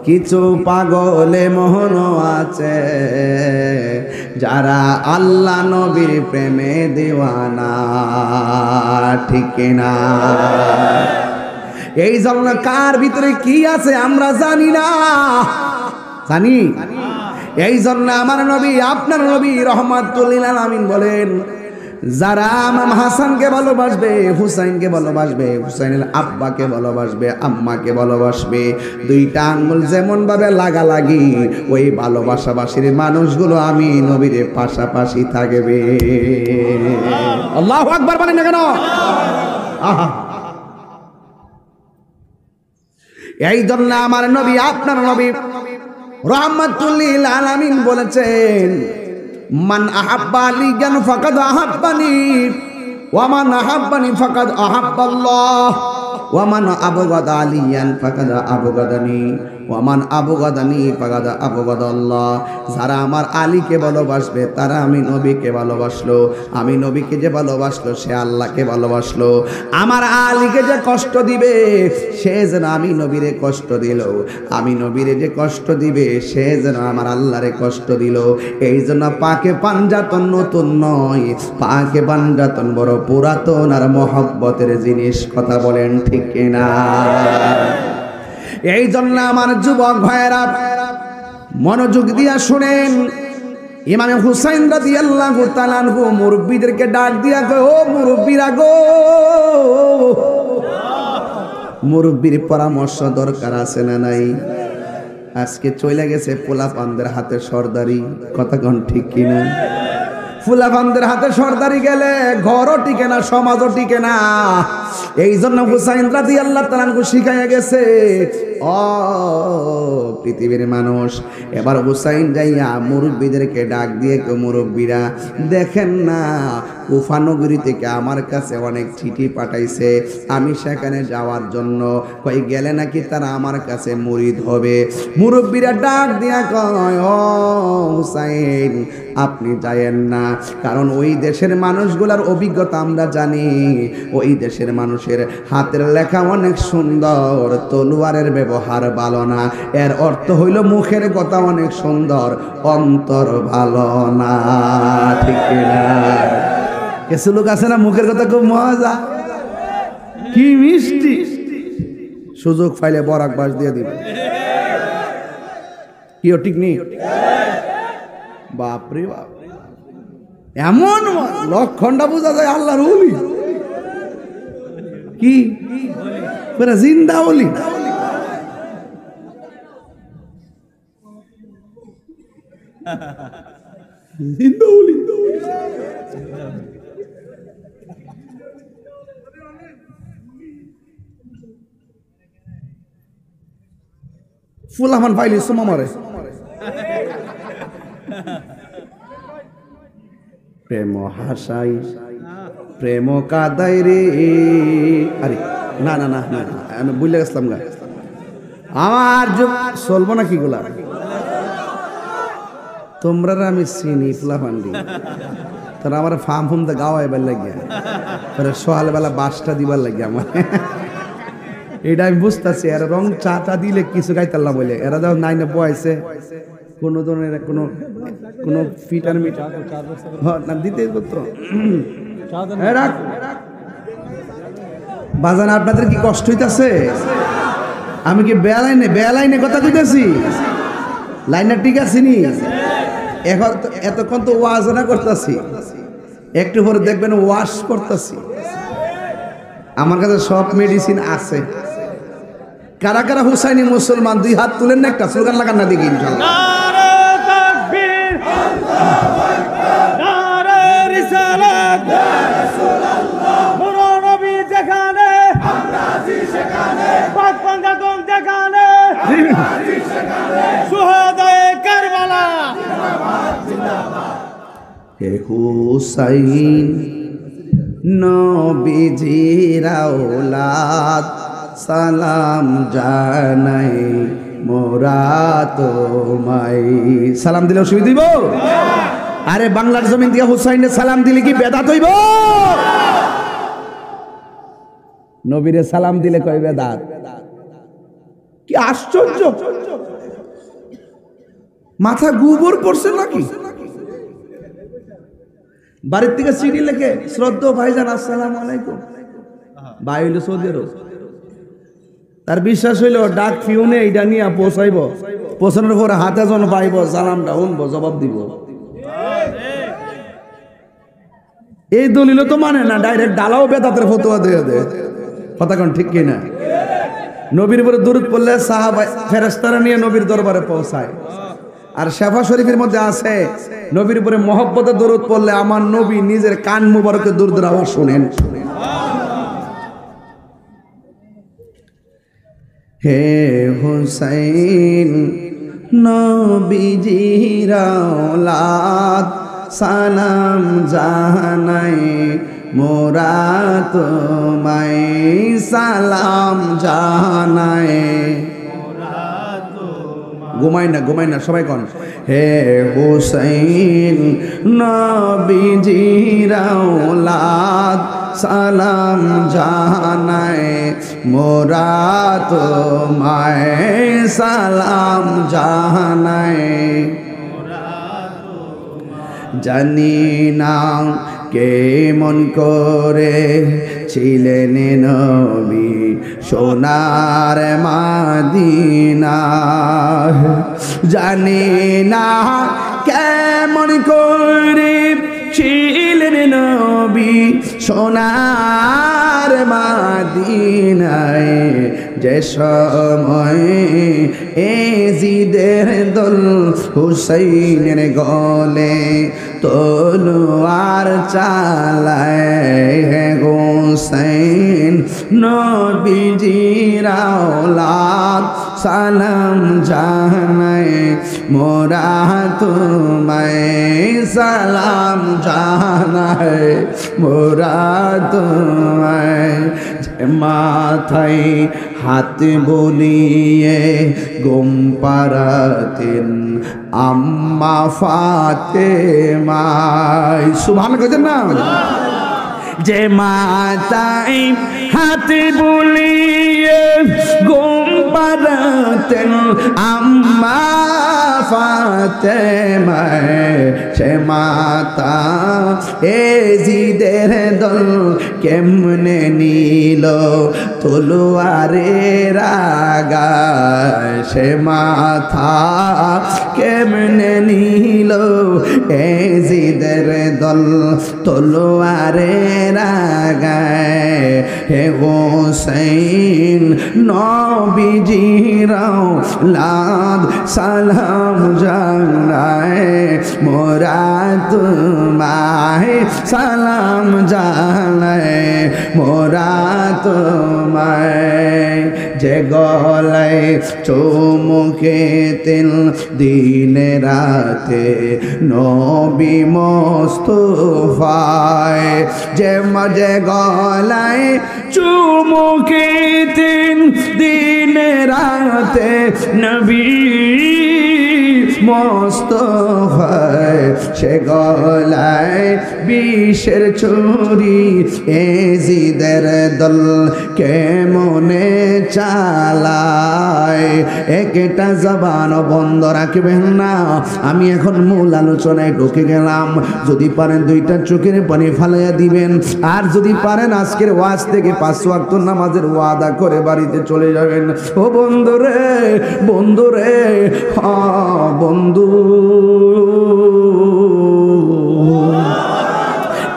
কিছু পাগলে মোহন আছে, যারা আল্লাহ নবীর প্রেমে দিওয়ানা, ঠিক না? এই জন্য কার ভিতরে কি আছে আমরা জানি না, জানি? এই জন্য আমার নবী, আপনার নবী রহমাতুল লিল আলামিন বলেন, যারা ইমাম হাসানকে ভালোবাসবে, হুসাইনকে ভালোবাসবে, হুসাইনের আব্বাকে ভালোবাসবে, আম্মাকে ভালোবাসবে, দুইটা আঙ্গুল যেমন ভাবে লাগালাগি, ওই ভালোবাসাবাসীর মানুষগুলো আমি নবীর পাশাপাশি থাকবে। আল্লাহু আকবার বলেন না কেন? আহা, এই জন্য আমার নবী, আপনার নবী রহমাতুল লিল আলামিন বলেছেন, মান আহাব্বা আলিয়ান ফাকাদ আহাব্বানি ওয়া মান আহাব্বানি ফাকাদ আহাব্বাল্লাহ ওয়া মান আবগাদা আলিয়ান ফাকাদ আবগাদানি ওয়া মান আবগাদানি ফাকাদ আবগাদাল্লাহ। যারা আমার আলীকে ভালোবাসবে তারা আমি নবীকে ভালোবাসলো, আমি নবীকে যে ভালোবাসলো সে আল্লাহকে ভালোবাসলো। আমার আলীকে যে কষ্ট দিবে সে যেন আমি নবীরে কষ্ট দিল, আমি নবীরে যে কষ্ট দিবে সে যেন আমার আল্লাহরে কষ্ট দিল। এই জন্য পাকে পাঞ্জাতন নতুন নয়, পাকে পাঞ্জাতন বড় পুরাতন আর মহব্বতের জিনিস। কথা বলেন ঠিক কিনা? এই জন্য আমার যুবক ভাইয়েরা মনোযোগ দিয়া শুনেন, ইমাম হুসাইন রাদিয়াল্লাহু তাআলা আনহু মুরব্বিদেরকে ডাক দিয়া কয়, ও মুরব্বিরা গো, মুরব্বির পরামর্শ দরকার আছে না নাই? আজকে চলে গেছে পোলাপানদের হাতে সরদারি। কথা কোন ঠিক কিনা? ফুলাফানদের হাতে সরদারি গেলে ঘরও টিকে না, সমাজও টিকে না। এই জন্য হুসাইন রাদিয়াল্লাহু তাআলা আনহু শিখাইয়া গেছে, ও পৃথিবীর মানুষ, এবার হুসাইন যাইয়া মুরব্বীদেরকে ডাক দিয়ে, কেউ মুরব্বীরা দেখেন না, কুফা নগরী থেকে আমার কাছে অনেক চিঠি পাঠাইছে, আমি সেখানে যাওয়ার জন্য। কই গেলে নাকি তারা আমার কাছে মুরিদ হবে। মুরব্বীরা ডাক দিয়া কয়, ও হুসাইন আপনি যায়েন না, কারণ ওই দেশের মানুষগুলার অভিজ্ঞতা আমরা জানি, ওই দেশের মানুষের হাতের লেখা অনেক সুন্দর, তলোয়ারের ব্যবহার ভালো না। এর অর্থ হইল মুখের কথা অনেক সুন্দর, অন্তর ভালো না। ঠিক না? কিছু লোক আছে না মুখের কথা খুব মজা, কি মিষ্টি, সুযোগ পাইলে বরাক বাস দিয়ে দিবে। কি ঠিক নেই? বাপরে বাপ, এমন লক্ষণটা বোঝা যায় আল্লাহর ওলি। কি জিন্দা ওলি? জিন্দা ওলি। ফুলামান পাইলি সোমা মারে। প্রেম হাসাই প্রেম কাদাই রে। আরে না না না না, আমি বুঝলে গেছিলাম গা, আমার যুগ চলবো না কি গুলা। তোমরা আমি চিনি ফুলাফান্ডি, তারা আমার ফার্ম ফুম দা গাওয়া এবার লাগিয়া, তারা সকালবেলা বাসটা দিবার লাগিয়া আমার এটা আমি বুঝতেছি। এরা রং চা টা দিলে কিছু গাইতাল্লাম বলে, এরা যখন নাইনে বয়সে কোনো ধরনের কোনো ফিটার মিটার দিতে বাজান। আপনাদের কি কষ্ট হইতাছে? আমি কি বেলাইনে কথা কইতাছি? লাইনটা ঠিক আছে নি? এখন এতক্ষণ তো ওয়াজ না করতেছি, একটু পরে দেখবেন ওয়াশ করতেছি। আমার কাছে সব মেডিসিন আছে। কারা কারা হুসাইনি মুসলমান দুই হাত তুলেন না, একটা স্লোগান লাগান না দেখি ইনশাআল্লাহ। হুসাইন নবীজির আওলাদ সালাম জানাই মোরা তোমায়। সালাম দিলে অসুবিধা দিব? আরে বাংলার জমিন থেকে হুসাইনের সালাম দিলে কি বেদাত হইব? নবীরে সালাম দিলে কয় বেদাত। কি আশ্চর্য, মাথা গোবর পড়ছে নাকি? বাড়ির থেকে চিঠি লেখে, শ্রদ্ধা ভাইজান আসসালামু আলাইকুম, ভাই হইল সৌদি আরব। তার বিশ্বাস হইল ডাক ফিউনে এইটা নিয়ে পৌঁছাইব, পৌঁছানোর পরে হাতে জন পাইব, সালামটা শুনবো, জবাব দিব। এই দলিল তো মানে না, ডাইরেক্ট ডালাও বেদাতের ফতোয়া দিয়ে দেয়। কথা কোন ঠিক কিনা? নবীর উপরে দুরূদ পড়লে সাহাবা ফেরেশতারা নিয়ে নবীর দরবারে পৌঁছায়। আর শেফা শরীফের মধ্যে আছে নবীর উপরে মহব্বতে দরুদ পড়লে আমার নবী নিজের কান মুবারকে দুরুদের আওয়াজ শুনেন। হে হুসাইন নবীজির আওলাদ সালাম জানাই মোরা তোমায় সালাম জানাই। ঘুমাই না সবাই কন। হে হুসাইন নবীজির আওলাদ সালাম জানাই মোরা তোমায় সালাম জানাই। জানি না কেমন করে ছিলেন নবী সোনার মাদিনা, জানি না কেমন করে ছিলেন নবী সোনার মাদিনায়। যে সময় এজিদের দল হুসাইনের গলে তলোয়ার চালায়, হুসাইন নবীজির আওলাদ সালাম জানাই মোরা তোমায় সালাম জানাই মোরা তোমায়। মাথায় হাত বলিয়ে ঘুম পাড়াতেন আম্মা ফাতেমা। সুবহানাল্লাহ কইতেন না? যে মাথায় হাত বলিয়ে ঘুম পাড়াতেন আম্মা ফাতেমা, সে মাতা এজিদের দল কেমনে নিল তলোয়ারের আগায়। সে মাথা কেমনে নিল এজিদের দল তলোয়ারের আগায়। হে হুসাইন নবীজির আওলাদ সালাম জানাই মোরা তোমায় সালাম জানাই মোরা তোমায়। যে গলায় চুমুকে তেল দিনে রাতে নবী মোস্তফায়, যে মজে গলায় চুমুকে তেল দিনে রাতে নবী মোস্তফায়। সে গলায় বিষের ছুরি এজিদের দল কেমনে চালায়। একটা জবান বন্ধ রাখবেন না। আমি এখন মূল আলোচনায় ঢুকে গেলাম। যদি পারেন দুইটা চোখের পানি ফালাইয়া দিবেন, আর যদি পারেন আজকের ওয়াজ থেকে 5 ওয়াক্ত নামাজের ওয়াদা করে বাড়িতে চলে যাবেন। ও বন্ধুরে বন্ধুরে বন্ধু,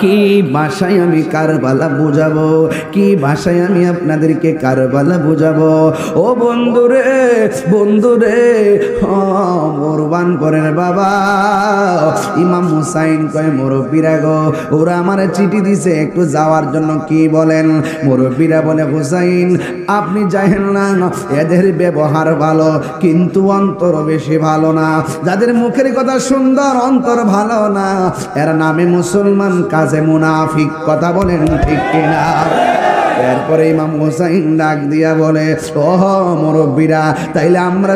কি ভাষায় আমি কারবালা বুঝাবো, কি ভাষায় আমি আপনাদেরকে কারবালা বুঝাবো। ও বন্ধুরে বন্ধুরে মোরবান করেন বাবা। ইমাম হুসাইন কয় মুরব্বীরা গো, ওরা আমার চিঠি দিছে একটু যাওয়ার জন্য, কি বলেন? মুরব্বীরা বলে হুসাইন আপনি যাবেন না, এদের ব্যবহার ভালো কিন্তু অন্তর বেশি ভালো না। যাদের মুখের কথা সুন্দর অন্তর ভালো না, এর নামে মুসলমান কাজে মুনাফিক। কথা বলেন ঠিক কিনা? এরপরে ইমাম হুসাইন ডাক দিয়া বলে ওহ মুরব্বীরা, তাইলে আমরা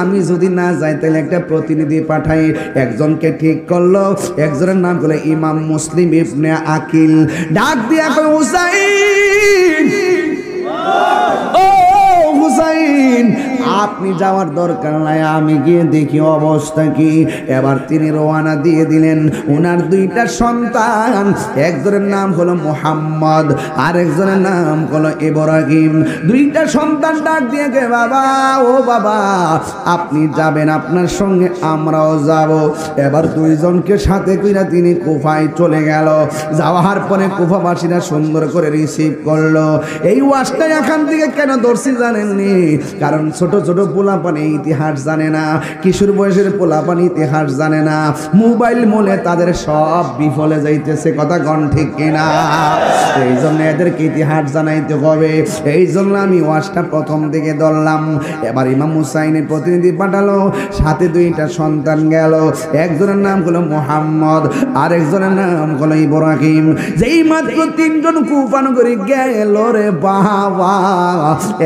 আমি যদি না যাই তাহলে একটা প্রতিনিধি পাঠাই। একজনকে ঠিক করলো, একজনের নাম করলো ইমাম মুসলিম ইবনে আকিল। ডাক দিয়া কয় হুসাইন ও হুসাইন, আপনি যাওয়ার দরকার নাই, আমি গিয়ে দেখি অবস্থা কি। এবার তিনি রওনা দিয়ে দিলেন। ওনার দুইটা সন্তান, একজনের নাম হলো মুহাম্মদ, আর একজনের নাম হলো ইব্রাহিম। দুইটা সন্তান ডাক দিয়ে গে, বাবা ও বাবা, আপনি যাবেন, আপনার সঙ্গে আমরাও যাব। এবার দুইজনকে সাথে কইরা তিনি কুফায় চলে গেল। যাওয়ার পরে কুফাবাসীরা সুন্দর করে রিসিভ করলো। এই ওয়াজটা এখান থেকে কেন ধরছি জানেননি? কারণ ছোট ছোট পোলাপানি ইতিহাস জানে না, কিশোর বয়সের পোলাপানি ইতিহাস জানে না। মোবাইল মোলে তাদের সব বিফলে যাইতেছে, কথা গণ ঠিক কিনা? এই জন্য এদেরকে ইতিহাস জানাইতে হবে। এই জন্য আমি ওয়াজটা প্রথম দিকে ধরলাম। এবার ইমাম হুসাইনের প্রতিনিধি পাঠালো, সাথে দুইটা সন্তান গেল। একজনের নাম হলো মুহাম্মদ, আর একজনের নাম হলো ইব্রাহিম। যেই মাত্র তিনজন কুফা নগরী গেল রে বাবা,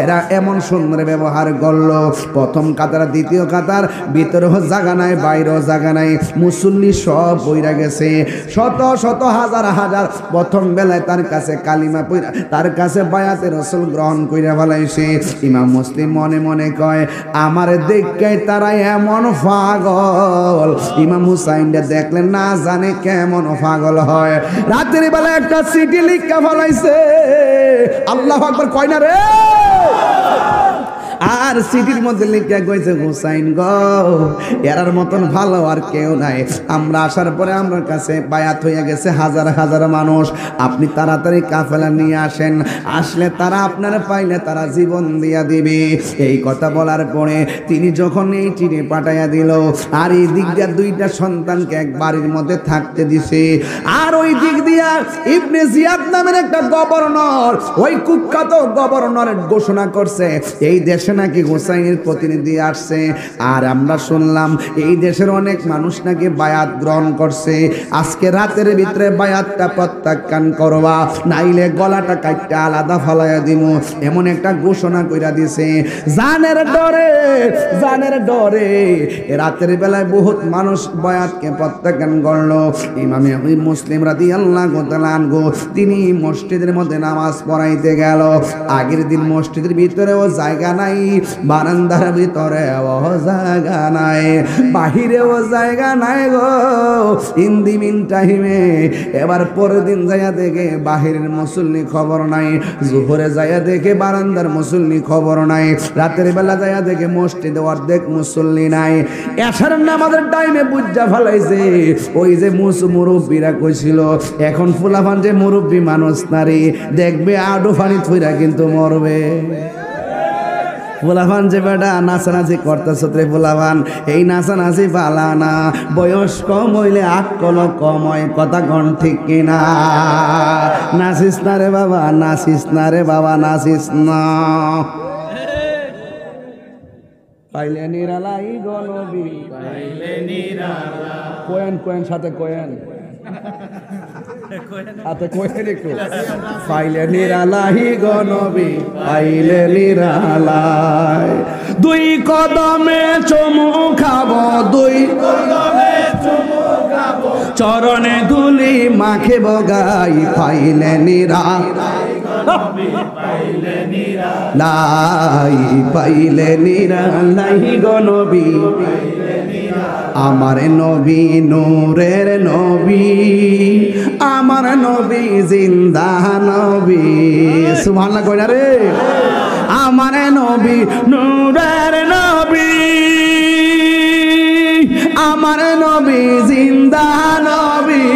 এরা এমন সুন্দর ব্যবহার করলো। প্রথম কাতার, দ্বিতীয় কাতার, ভিতরেও জায়গা নাই, বাইরেও জায়গা নাই, মুসল্লি সব বইরা গেছে। শত শত হাজার হাজার প্রথম বেলায় তার কাছে কালিমা পড়া, তার কাছে বায়াতে রাসূল গ্রহণ কইরা ফেলাইছে। ইমাম মুসলিম মনে মনে কয়, আমার দেখে তারা এমন পাগল। ইমাম হুসাইনকে দেখলেন না জানে কেমন পাগল হয়। রাতের বেলা একটা চিঠি লিখা ফেলাইছে। আল্লাহু আকবার কয় না রে? আর সিটির মধ্যে লিখে কইছে, হুসাইন গো, এরার মতন ভালো আর কেউ নাই। আমরা আসার পরে আমার কাছে বায়াত হয়ে গেছে হাজার হাজার মানুষ। আপনি তাড়াতাড়ি কাফেলা নিয়ে আসেন, আসলে তারা আপনারা পাইলে তারা জীবন দিয়া দিবে। এই কথা বলার পরে তিনি যখন এই চিঠি পাঠাইয়া দিল, আর এই দিক দিয়ে দুইটা সন্তানকে এক বাড়ির মধ্যে থাকতে দিছে। আর ওই দিক দিয়া ইবনে জিয়াদ নামের একটা গভর্নর, ওই কুখ্যাত গভর্নরের ঘোষণা করছে এই দেশ নাকি হুসাইনের প্রতিনিধি আসছে। আর আমরা শুনলাম এই দেশের অনেক মানুষ নাকি বায়াত গ্রহণ করছে। আজকে রাতের ভিতরে বায়াতটা প্রত্যাখ্যান করবা, নাইলে গলাটা কাটতে আলাদা ফলাইয়া দিব, এমন একটা ঘোষণা কইরা দিছে। জানের ডরে, জানের ডরে রাতের বেলায় বহুত মানুষ বায়াতকে প্রত্যাখ্যান করলো। ইমামে মুসলিম রাদিয়াল্লাহু তাআলা আনহু তিনি মসজিদের মধ্যে নামাজ পড়াইতে গেল। আগের দিন মসজিদের ভিতরেও জায়গা নাই, বারান্দার ভিতরে ও জায়গা নাই, বাহিরেও জায়গা নাই গো। ইন দি মিন টাইমে এবার পরের দিন যাইয়া দেখে বাহিরের মুসল্লি খবর নাই, জোহরে যাইয়া দেখে বারান্দার মুসল্লি খবর নাই, রাতের বেলা যাইয়া দেখে মসজিদে অর্ধেক মুসল্লি নাই। এশার নামাজের টাইমে বুঝা ফেলাইছে ওই যে মুরব্বীরা কইছিল এখন ফুলাফান যে মুরব্বী মানুষ নারী দেখবে আডু ফানি থুইরা কিন্তু মরবে। পোলাভান যে বেটা নাচানাচি করতেছ রে পোলাভান, এই নাচানাচি পালা না, বয়স কম হইলে আকল কম হয়, কথা কন ঠিক কিনা? নাচিস না রে বাবা, নাচিস না রে বাবা, নাচিস না। পাইলে নিরালাই গনবি, পাইলে নিরালা, কোয়েন কোয়েন সাথে কোয়েন আতে কোয়েন একটু, পাইলে নিরালাহি গনবি, পাইলে নিরালাই। দুই কদমে চুমু খাবো, দুই কদমে চুমু খাবো, চরণে ধুলি মাখে বগাই, পাইলে নিরালাই, পাইলে নিরালাই, পাইলে নিরালাই গনবি, আমার নবী নূরের নবী, আমার নবী জিন্দা নবী। সুবহানাল্লাহ কই না রে? আমার নবী নূরের নবী, আমার নবী জিন্দা নবী।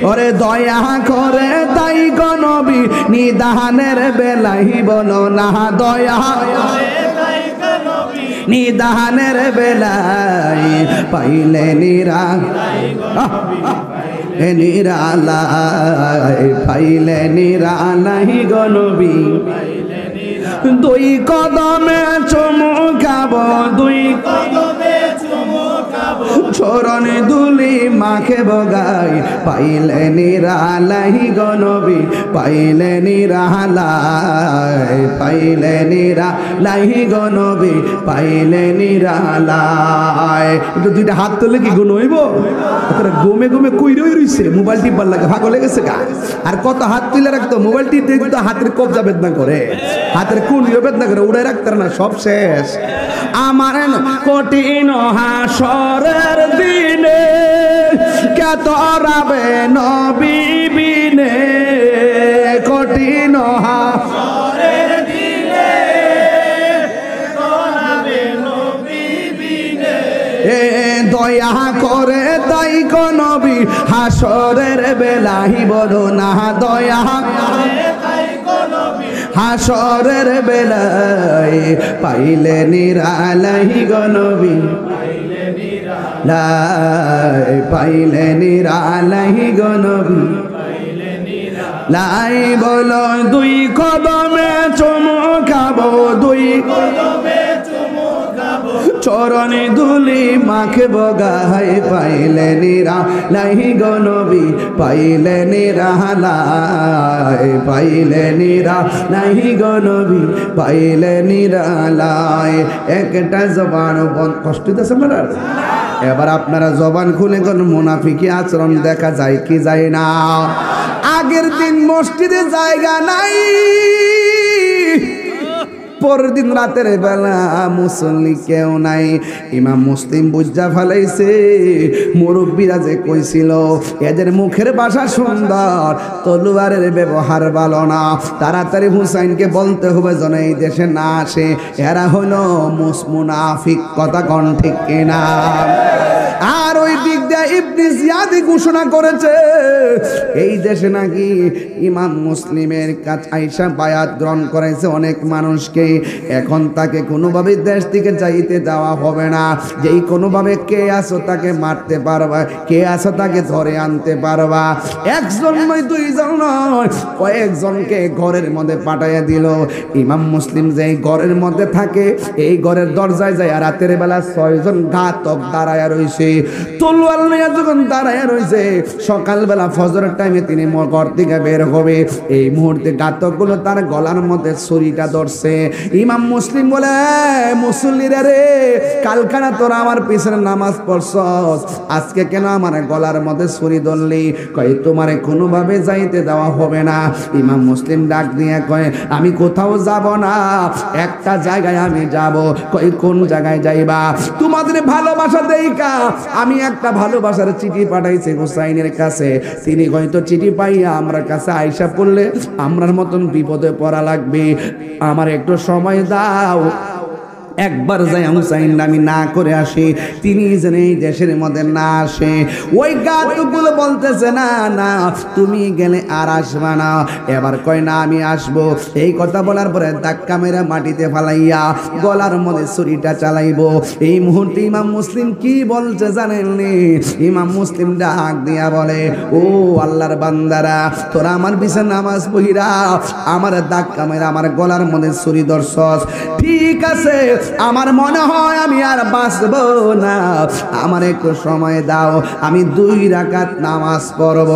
ওরে দয়া করে তাই গো নবী, নিদানের বেলাই বলো না, দয়া নিদানের বেলাই, পাইলে নিরালাই, নিরালাই, পাইলে নিরালাই গো নবী। দুই কদমে চুমু খাবো, দুই কদমে চুমু খাবো, চরণ দুলি মাখে বগাই পাইলে নিরালাই গো নবী পাইলে নিরালাই পাইলে নিরালাই গো নবী পাইলে নিরালাই একটু দুইটা হাত তুলে কি গুণ হইব ঘুমে ঘুমে কই রইছে মোবাইল টিপবার লাগে ভাগ হয়ে গেছে গা আর কত হাত তুলে রাখতো মোবাইল টিপতে কিন্তু হাতের কবজা বেদনা করে হাতের কুঁড়িও বেদনা করে উড়ে রাখতে না সব শেষ আমার কঠিন হাসরের দিনে কত রাবে নবী বিনে কঠিন হাসরের দিনে রাবে নবী বিনে দয়া করে তাই গো নবী হাসরের বেলাহি বলো না দয়া হাসরের বেলায় পাইলে নিরালাই গো নবী পাইলে নিরালাই গো নবী লাই বলো দুই কদমে চুমু খাবো দুই কদমে চরণে দুলি মাখে বগাই পাইলে নিরালাই গো নবী পাইলে নিরালাই পাইলে নিরালাই গো নবী পাইলে নিরালাই একটা জবান কষ্ট দিতেছে আপনারা এবার আপনারা জবান খুলে কোন মুনাফিকি আচরণ দেখা যায় কি যায় না আগের দিন মসজিদে জায়গা নাই পরের দিন রাতের বেলা মুসল্লি কেউ নাই ইমাম মুসলিম বুঝা ফেলাইছে মুরব্বীরা যে কইছিল এদের মুখের ভাষা সুন্দর তলোয়ারের ব্যবহার ভালো না তাড়াতাড়ি হুসাইনকে বলতে হবে যেন এই দেশে না আসে এরা হলো মুনাফিক কথা কোন ঠিক কিনা আর ওই দিক দিয়ে ইবনে জিয়াদ ঘোষণা করেছে এই দেশে নাকি ইমাম মুসলিমের কাছে আয়েশা বায়াত গ্রহণ করেছে অনেক মানুষকে এখন তাকে কোনোভাবে দেশ থেকে যাইতে দেওয়া হবে না যেই কোনোভাবে কে আসো তাকে মারতে পারবা কে আসো তাকে ধরে আনতে পারবা একজন নয় দুইজন নয় কয়েকজনকে ঘরের মধ্যে পাঠাইয়া দিল ইমাম মুসলিম যেই ঘরের মধ্যে থাকে এই ঘরের দরজায় যায় রাতের বেলা 6 জন ঘাতক দাঁড়ায়া রইছে তলোয়ার নিয়ে যখন দাঁড়ায়া রইছে সকালবেলা ফজরের টাইমে তিনি ঘর থেকে বের হবে এই মুহূর্তে ঘাতকগুলো তার গলার মধ্যে ছুরিটা ধরছে ইমাম মুসলিম বলে মুসল্লিরা রে কালকানা তোরা আমার পিছনে নামাজ পড়ছস আজকে কেন আমার গলার মধ্যে ছুরি ধরলি কয় তোমারে কোনোভাবে যাইতে দেওয়া হবে না ইমাম মুসলিম ডাক দিয়ে কয় আমি কোথাও যাব না একটা জায়গায় আমি যাব কয় কোন জায়গায় যাইবা তোমাদের ভালোবাসা দেইকা আমি একটা ভালোবাসার চিঠি পাঠাইছি হুসাইনের কাছে তিনি হয়তো চিঠি পাইয়া আমার কাছে আইসা পড়লে আমরার মতন বিপদে পড়া লাগবে আমার একটু সময় দাও একবার যাই হুসাইন আমি না করে আসি তিনি যেন এই দেশের মধ্যে না আসে ওই গাতগুলো বলতেছে না না তুমি গেলে আর আসবা না এবার কয় না আমি আসবো এই কথা বলার পরে ধাক্কা মেরে মাটিতে ফালাইয়া গলার মধ্যে ছুরিটা চালাইবো এই মুহূর্তে ইমাম মুসলিম কি বলছে জানেননি ইমাম মুসলিম ডাক দিয়া বলে ও আল্লাহর বান্দারা তোরা আমার পিছে নামাজ পড়িরা আমার ধাক্কা মেরে আমার গলার মধ্যে ছুরি ধরছস ঠিক আছে আমার মনে হয় আমি আর বাঁচব না আমার একটু সময় দাও আমি 2 রাকাত নামাজ পড়ব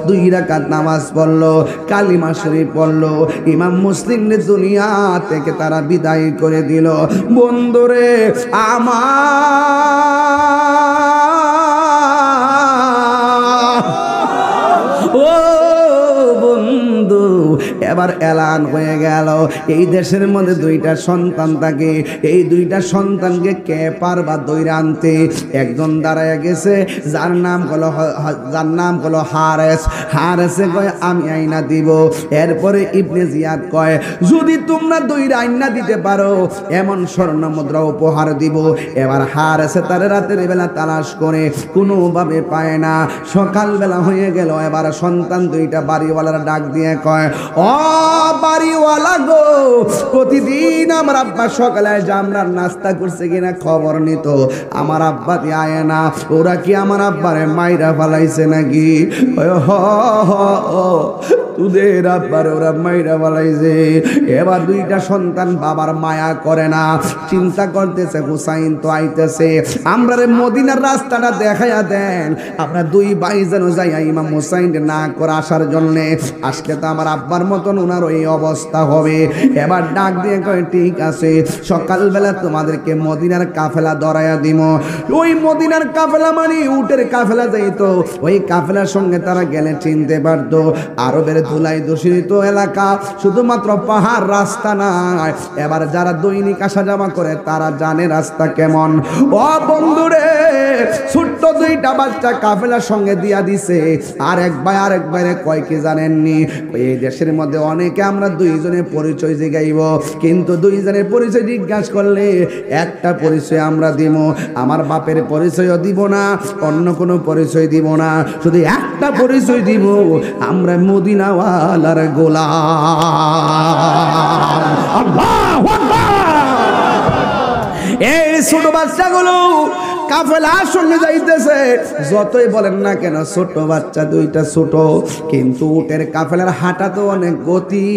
2 রাকাত নামাজ পড়লো কালিমা শরীফ পড়লো ইমাম মুসলিম দুনিয়া থেকে তারা বিদায় করে দিল বন্ধুরে এবার এলান হয়ে গেল এই দেশের মধ্যে 2টা সন্তান থাকে এই 2টা সন্তানকে কে পারবা দইরা আনতে একজন দাঁড়ায় গেছে যার নাম হলো হারেসে কয় আমি আইনা দিব এরপরে ইবনে জিয়াদ কয় যদি তোমরা দইরা আইনা দিতে পারো এমন স্বর্ণ মুদ্রা উপহার দিব এবার হারেসে তার রাতের বেলা তালাশ করে কোনোভাবে পায় না সকালবেলা হয়ে গেল এবার সন্তান 2টা বাড়িওয়ালার ডাক দিয়ে কয় ও বাড়িওয়ালা গো প্রতিদিন আমার আব্বা সকালে জামরার নাস্তা করছে কিনা খবর নিত আমার আব্বা দিয়ে আয় না ওরা কি আমার আব্বারে মাইরা ফালাইছে নাকি তোদের আব্বার ওরা মাইরা বলাইছে। এবার দুইটা সন্তান বাবার মায়া করে না, চিন্তা করতেছে হুসাইন তো আইতেছে, আমরা রে মদিনার রাস্তাটা দেখাইয়া দেন, আমরা দুই ভাই যেন যাইয়া ইমাম হুসাইন না করে আসার জন্য। আজকে তো আমার আব্বার মতন ওনার ওই অবস্থা হবে। এবার ডাক দিয়ে কয় ঠিক আছে, সকালবেলা তোমাদেরকে মদিনার কাফেলা ধরাইয়া দিব। ওই মদিনার কাফেলা মানে উটের কাফেলা যাইতো, ওই কাফেলার সঙ্গে তারা গেলে চিনতে পারতো। আরবের ধুলাই দূষিত এলাকা, শুধুমাত্র পাহাড়, রাস্তা নাই। এবার যারা দৈনিক আসা যাওয়া করে তারা জানে রাস্তা কেমন। ও বন্ধুরে, ছোট্ট দুইটা বাচ্চা কাফেলার সঙ্গে দিয়া দিছে। আর এক ভাই আরেক ভাইরে কয় কি জানেননি, এই দেশের মধ্যে অনেকে আমরা দুইজনের পরিচয় জিগাইব, কিন্তু দুইজনের পরিচয় জিজ্ঞাসা করলে একটা পরিচয় আমরা দিব, আমার বাপের পরিচয়ও দিব না, অন্য কোনো পরিচয় দিব না, শুধু একটা পরিচয় দিব, আমরা মদিনাওয়ালার গোলাম। আল্লাহু আকবার। এই ছোট বাচ্চাগুলো কাফেলার সঙ্গে যাইতেছে, যতই বলেন না কেন ছোট বাচ্চা দুইটা ছোট, কিন্তু উটের কাফেলার হাঁটা তো অনেক গতি,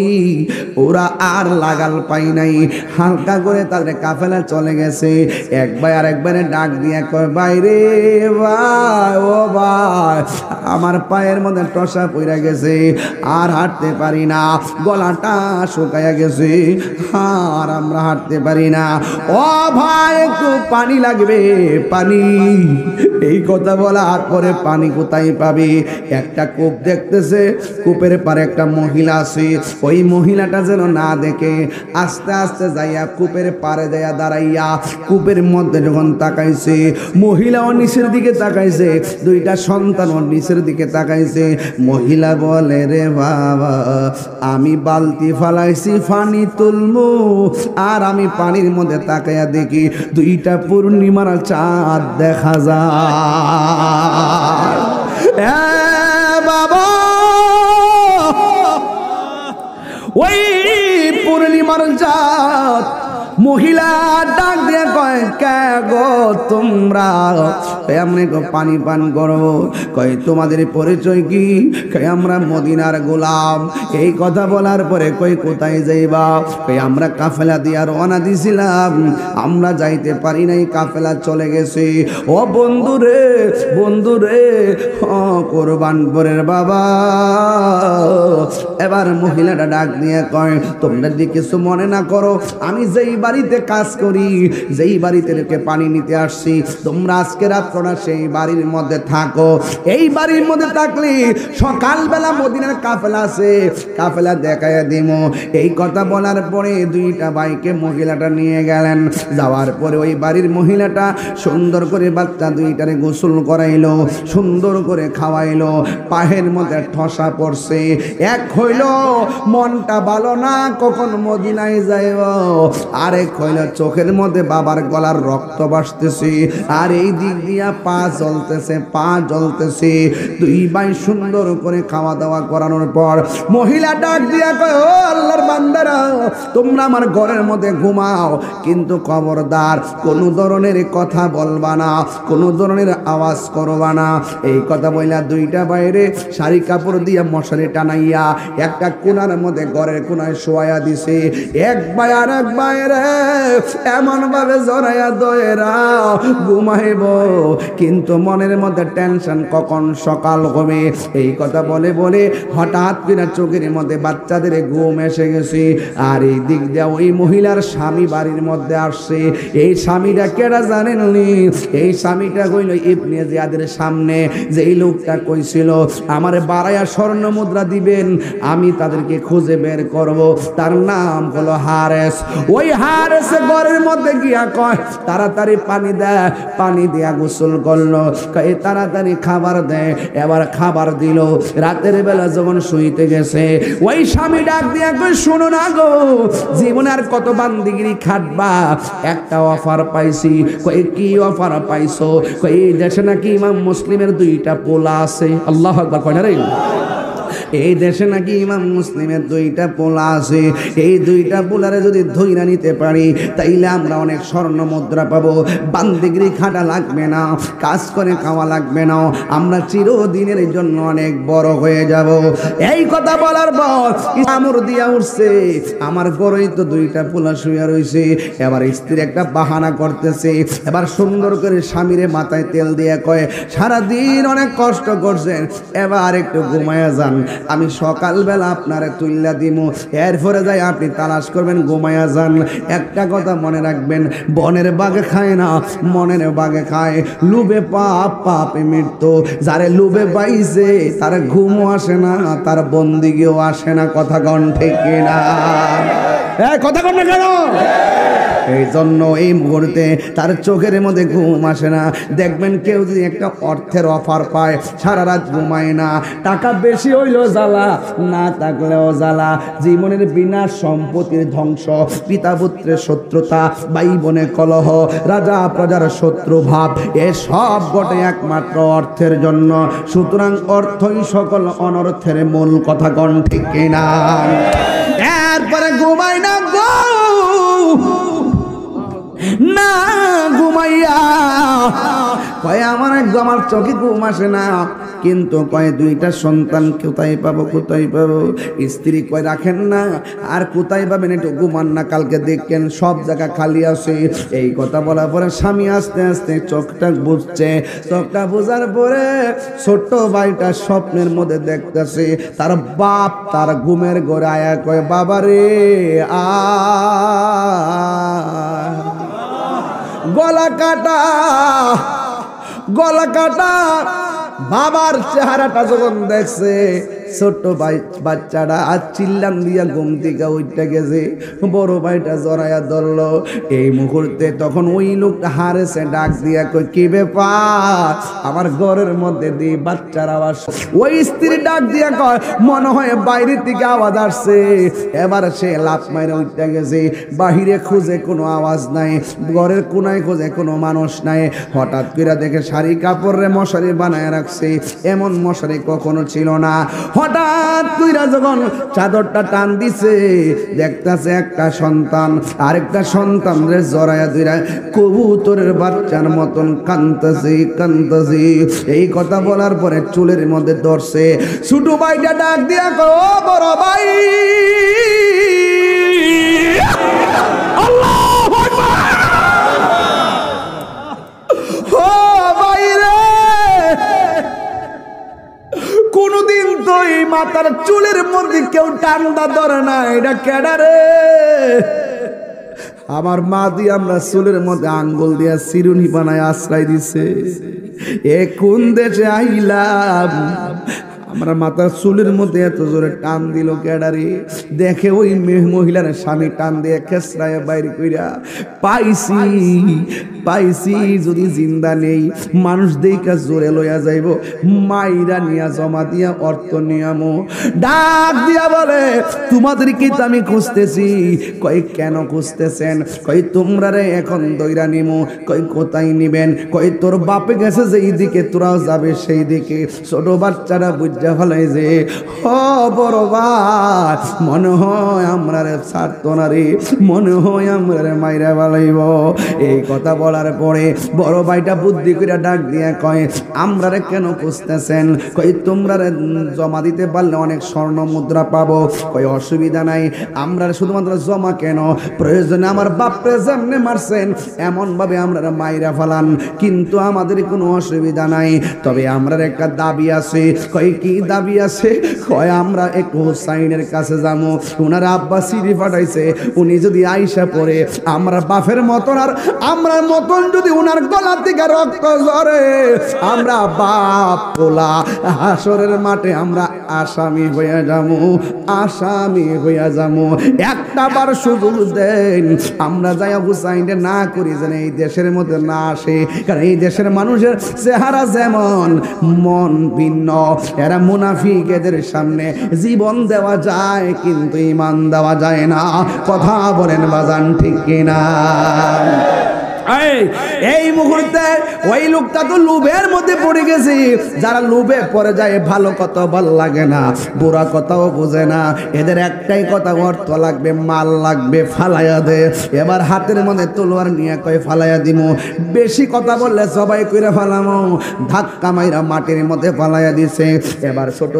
ওরা আর লাগাল পাই নাই, হালকা করে তাদের কাফেলা চলে গেছে। এক ভাই আর একবারে ডাক দিয়ে কয়, বাইরে ভাই, ও ভাই, আমার পায়ের মধ্যে টসা পইরা গেছে, আর হাঁটতে পারি না, গলাটা শুকাইয়া গেছে, আর আমরা হাঁটতে পারি না, ও ভাই একটু পানি লাগবে, পানি। এই কথা বলার পরে পানি কোথায় পাবে? একটা কূপ দেখতেছে, কূপের পারে একটা মহিলা আছে, ওই মহিলাটা যেন না দেখে আস্তে আস্তে যাইয়া কূপের পারে যাইয়া দাঁড়াইয়া কূপের মধ্যে যখন তাকাইছে, মহিলাও নিচের দিকে তাকাইছে, দুইটা সন্তানও নিচের দিকে তাকাইছে। মহিলা বলে, রে বাবা, আমি বালতি ফালাইছি পানি তুলমু, আর আমি পানির মধ্যে তাকাইয়া দেখি দুইটা পূর্ণিমার চাঁদ দেখা যায়। বাবা, ওই পূর্ণিমার চাঁদ। মহিলা ডাক দিয়ে কয়, কে গো তোমরা? এমনি পানি পান করো। কয়, তোমাদের পরিচয় কি? কয়, আমরা মদিনার গোলাম। এই কথা বলার পরে কই, কোথায় যাইবা? কয়, আমরা কাফেলা দিয়ে রওনা দিছিলাম, আমরা যাইতে পারি নাই, কাফেলা চলে গেছে। ও বন্ধুরে, বন্ধুরে, কোরবানপুরের বাবা। এবার মহিলাটা ডাক দিয়ে কয়, তোমরা যদি কিছু মনে না করো, আমি যেই বাড়িতে কাজ করি, যেই বাড়িতে রেখে পানি নিতে আসছি, তোমরা আজকে রাত্রটা সেই বাড়ির মধ্যে থাকো। এই বাড়ির মধ্যে থাকলে সকালবেলা মদিনার কাফেলা আছে, কাফেলা দেখাইয়া দিব। এই কথা বলার পরে দুইটা ভাইকে মহিলাটা নিয়ে গেলেন। যাওয়ার পরে ওই বাড়ির মহিলাটা সুন্দর করে বাচ্চা দুইটারে গোসল করাইলো, সুন্দর করে খাওয়াইলো। পায়ের মধ্যে ঠসা পড়ছে, এক হইল মনটা ভালো না, কখন মদিনায় যাইব, আরেক হইল চোখের মধ্যে বাবার গলার রক্ত বাসতেছে, আর এই দিক দিয়া পা জ্বলতেছে, পা জ্বলতেছে। দুই ভাই সুন্দর করে খাওয়া দাওয়া করানোর পর মহিলা ডাক দিয়া কয়, ও আল্লাহর বান্দারা, তোমরা আমার ঘরের মধ্যে ঘুমাও, কিন্তু খবরদার কোনো ধরনের কথা বলবা না, কোনো ধরনের আওয়াজ করবা না। এই কথা বইলা দুইটা বাইরে শাড়ি কাপড় দিয়া মশারি টানাইয়া একটা কোনার মধ্যে ঘরের কোনায় শোয়াইয়া দিছে। এক ভাই আর এক বাইরে এমন ভাবে জড়াইয়া দয়েরা ঘুমাইব, কিন্তু মনের মধ্যে টেনশন, কখন সকাল হবে। এই কথা বলে বলে হঠাৎ কিনা চোখের মধ্যে বাচ্চাদের ঘুম এসে গেছে। আর এই দিক দিয়ে ওই মহিলার স্বামী বাড়ির মধ্যে আসছে। এই স্বামীটা কেডা জানেননি? এই স্বামীটা হইল ইবনে জিয়াদের সামনে যেই লোকটা কইছিল আমার বাড়াইয়া স্বর্ণ মুদ্রা দিবেন, আমি তাদেরকে খুঁজে বের করব, তার নাম হলো হারেস। ওই হারেস ঘরের মধ্যে গিয়া কয়, তাড়াতাড়ি পানি দেয়, পানি দিয়া গোসল করলো, কয় তাড়াতাড়ি খাবার দেয়। এবার খাবার দিল। রাতের বেলা যখন শুইতে গেছে, ওই স্বামী ডাক দিয়া কয়, শোনো না গো, জীবনে আর কত বান্দিগিরি খাটবা, একটা অফার পাইছি। কয়, কি অফার পাইছো? কয়, এই দেশে নাকি ইমাম মুসলিমের দুইটা পোলা আছে। আল্লাহু আকবার কয় না রে? এই দেশে নাকি ইমাম মুসলিমের 2টা পোলা আছে, এই 2টা পোলারে যদি ধইরা নিতে পারি তাইলে আমরা অনেক স্বর্ণ মুদ্রা পাবো, বান্দিগিরি খাটা লাগবে না, কাজ করে খাওয়া লাগবে না, আমরা চিরদিনের জন্য অনেক বড় হয়ে যাব। এই কথা বলার পর আমর দিয়া উঠছে, আমার ঘরেই তো 2টা পোলা শুয়ে রইছে, এবার স্ত্রী একটা বাহানা করতেছে, এবার সুন্দর করে স্বামীরে মাথায় তেল দিয়ে কয় সারাদিন অনেক কষ্ট করছেন, এবার একটু ঘুমায়া যান, আমি সকালবেলা আপনারে তুইলা দিমু, এরপরে যাই আপনি তালাশ করবেন, ঘুমায়া যান। একটা কথা মনে রাখবেন, বনের বাঘে খায় না, মনের বাঘে খায়। লুবে পাপ, পাপে মৃত্যু। যারে লুবে পাইছে তার ঘুমও আসে না, তার বন্দিগিও আসে না। কথা কন ঠিক কিনা? কথা কন না কেন? এই জন্য এই মুহূর্তে তার চোখের মধ্যে ঘুম আসে না। দেখবেন কেউ যদি একটা অর্থের অফার পায় সারা রাত ঘুমায় না, টাকা বেশি হইলেও জ্বালা, না থাকলেও জ্বালা, জীবনের বিনাশ, সম্পত্তির ধ্বংস, পিতা পুত্রের শত্রুতা, ভাই বোনের কলহ, রাজা প্রজার শত্রু ভাব, এসব ঘটে একমাত্র অর্থের জন্য। সুতরাং অর্থই সকল অনর্থের মূল। কথা কন ঠিক কিনা? এরপরে ঘুমায় না গো, না ঘুমাইয়া কয় আমার চোখে ঘুম আসে না, কিন্তু কয় 2টা সন্তান কোথায় পাবো, কোথায় পাবো? স্ত্রী কয় রাখেন না, আর কোথায় পাবেন, একটু ঘুমান না, কালকে দেখেন সব জায়গা খালি আছে। এই কথা বলার পরে স্বামী আস্তে আস্তে চোখটা বুঝছে, চোখটা বোঝার পরে ছোট্ট ভাইটা স্বপ্নের মধ্যে দেখতেছে তার বাপ তার ঘুমের ঘরে আয়া কয় বাবা রে আ, গলা কাটা, গলা কাটা। বাবার চেহারাটা যখন দেখছে, ছোট্ট ভাই বাচ্চাটা আর চিল্লাম দিয়া ঘুম থেকে উঠতে গেছে, বড় ভাইটা জড়াইয়া ধরলো। এই মুহূর্তে তখন ওই লোকটা হারেছে, ডাক দিয়া কই কি ব্যাপার, আমার ঘরের মধ্যে দিয়ে বাচ্চার আওয়াজ। ওই স্ত্রী ডাক দিয়া কয় মনে হয় বাইরে থেকে আওয়াজ আসছে। এবার সে লাফ মাইরে উঠতে গেছে, বাহিরে খুঁজে কোনো আওয়াজ নাই, ঘরের কোনায় খুঁজে কোনো মানুষ নাই। হঠাৎ করে দেখে শাড়ি কাপড়ে মশারি বানায় রাখছে, এমন মশারি কখনো ছিল না। হঠাৎ কইরা যখন চাদরটা টান দিছে, দেখতাছে একটা সন্তান আরেকটা সন্তানরে জড়ায়া ধইরা কবুতরের বাচ্চার মতন কাঁদতেছে, কাঁদতেছে। এই কথা বলার পরে চুলের মধ্যে ধরছে। ছোট ভাইটা ডাক দিয়া কয় ও বড় ভাই, আল্লাহু আকবার, ও ভাই রে, কোনদিন তো এই মাথার চুলের মধ্যে কেউ টান্দা ধরে না, এটা কেডা রে? আমার মা দিয়ে আমরা চুলের মধ্যে আঙ্গুল দিয়া চিরুনি বানায় আশ্রয় দিছে। এ কোন দেশে আইলাম, আমরা মাথার চুলের মধ্যে এত জোরে টান দিল কেডারে? দেখে ওই মহিলার স্বামী টান দিয়ে খেসরায় বাইরে কইরা পাইছি, পাইছি, যদি জিন্দা নেই মানুষ দেখা জোরে লইয়া যাইব, মাইরা নিয়া জমা দিয়া অর্থ নিয়ামো। ডাক দিয়া বলে তোমাদেরকে তো আমি খুঁজতেছি। কই কেন খুঁজতেছেন? কই তোমরা রে এখন দইরা নিমো। কই কোথায় নিবেন? কই তোর বাপে গেছে যেই দিকে তোরাও যাবে সেই দিকে। ছোট বাচ্চারা বুঝা ফেলাই যে হ বড় ভাই, মনে হয় আমরা রে ছাড়তো না রে, মনে হয় আমরা রে মাইরা ফেলাইব। এই কথা বলার পরে বড় ভাইটা বুদ্ধি করে ডাক দিয়ে কয় আমরা রে কেন খুঁজতেছেন? কই তোমরা রে জমা দিতে পারলে অনেক স্বর্ণ মুদ্রা পাবো। কই অসুবিধা নাই, আমরা শুধুমাত্র জমা কেন, প্রয়োজনে আমার বাপরে যেমনে মারছেন এমন ভাবে আমরা মাইরা ফেলান, কিন্তু আমাদের কোনো অসুবিধা নাই। তবে আমরা একটা দাবি আছে। কই কি দাবি আছে? কয় আমরা একটু হুসাইনের কাছে যাবো, ওনার আব্বা সিঁড়ি পাঠাইছে, উনি যদি আইসা পড়ে আমরা বাপের মতন আর আমরা মতন যদি উনার গলা থেকে রক্ত ঝরে, আমরা বাপ পোলা হাসরের মাঠে আমরা আসামি হইয়া যাবো, আসামি হইয়া যাবো। একটা বার সুযোগ দেন, আমরা যাই হুসাইনকে না করি যেন এই দেশের মধ্যে না আসে। কারণ এই দেশের মানুষের চেহারা যেমন মন ভিন্ন, এরা মুনাফিক, এদের সামনে জীবন দেওয়া যায় কিন্তু ঈমান দেওয়া যায় না। কথা বলেন বাজান ঠিক কিনা? এই মুহূর্তে ওই লোকটা তো লোভের মধ্যে পড়ে গেছে। যারা লোভে পড়ে যায় ভালো কথা ভালো লাগে না, বুড়া কথাও বোঝে না, এদের একটাই কথা অর্থ লাগবে, মাল লাগবে, ফালাইয়া দে। এবার হাতের মধ্যে তলোয়ার নিয়ে কয় ফালাইয়া দিমু, বেশি কথা বললে সবাই কইরা ফালামো, ধাক্কা মাইরা মাটির মধ্যে ফালাইয়া দিছে। এবার ছোট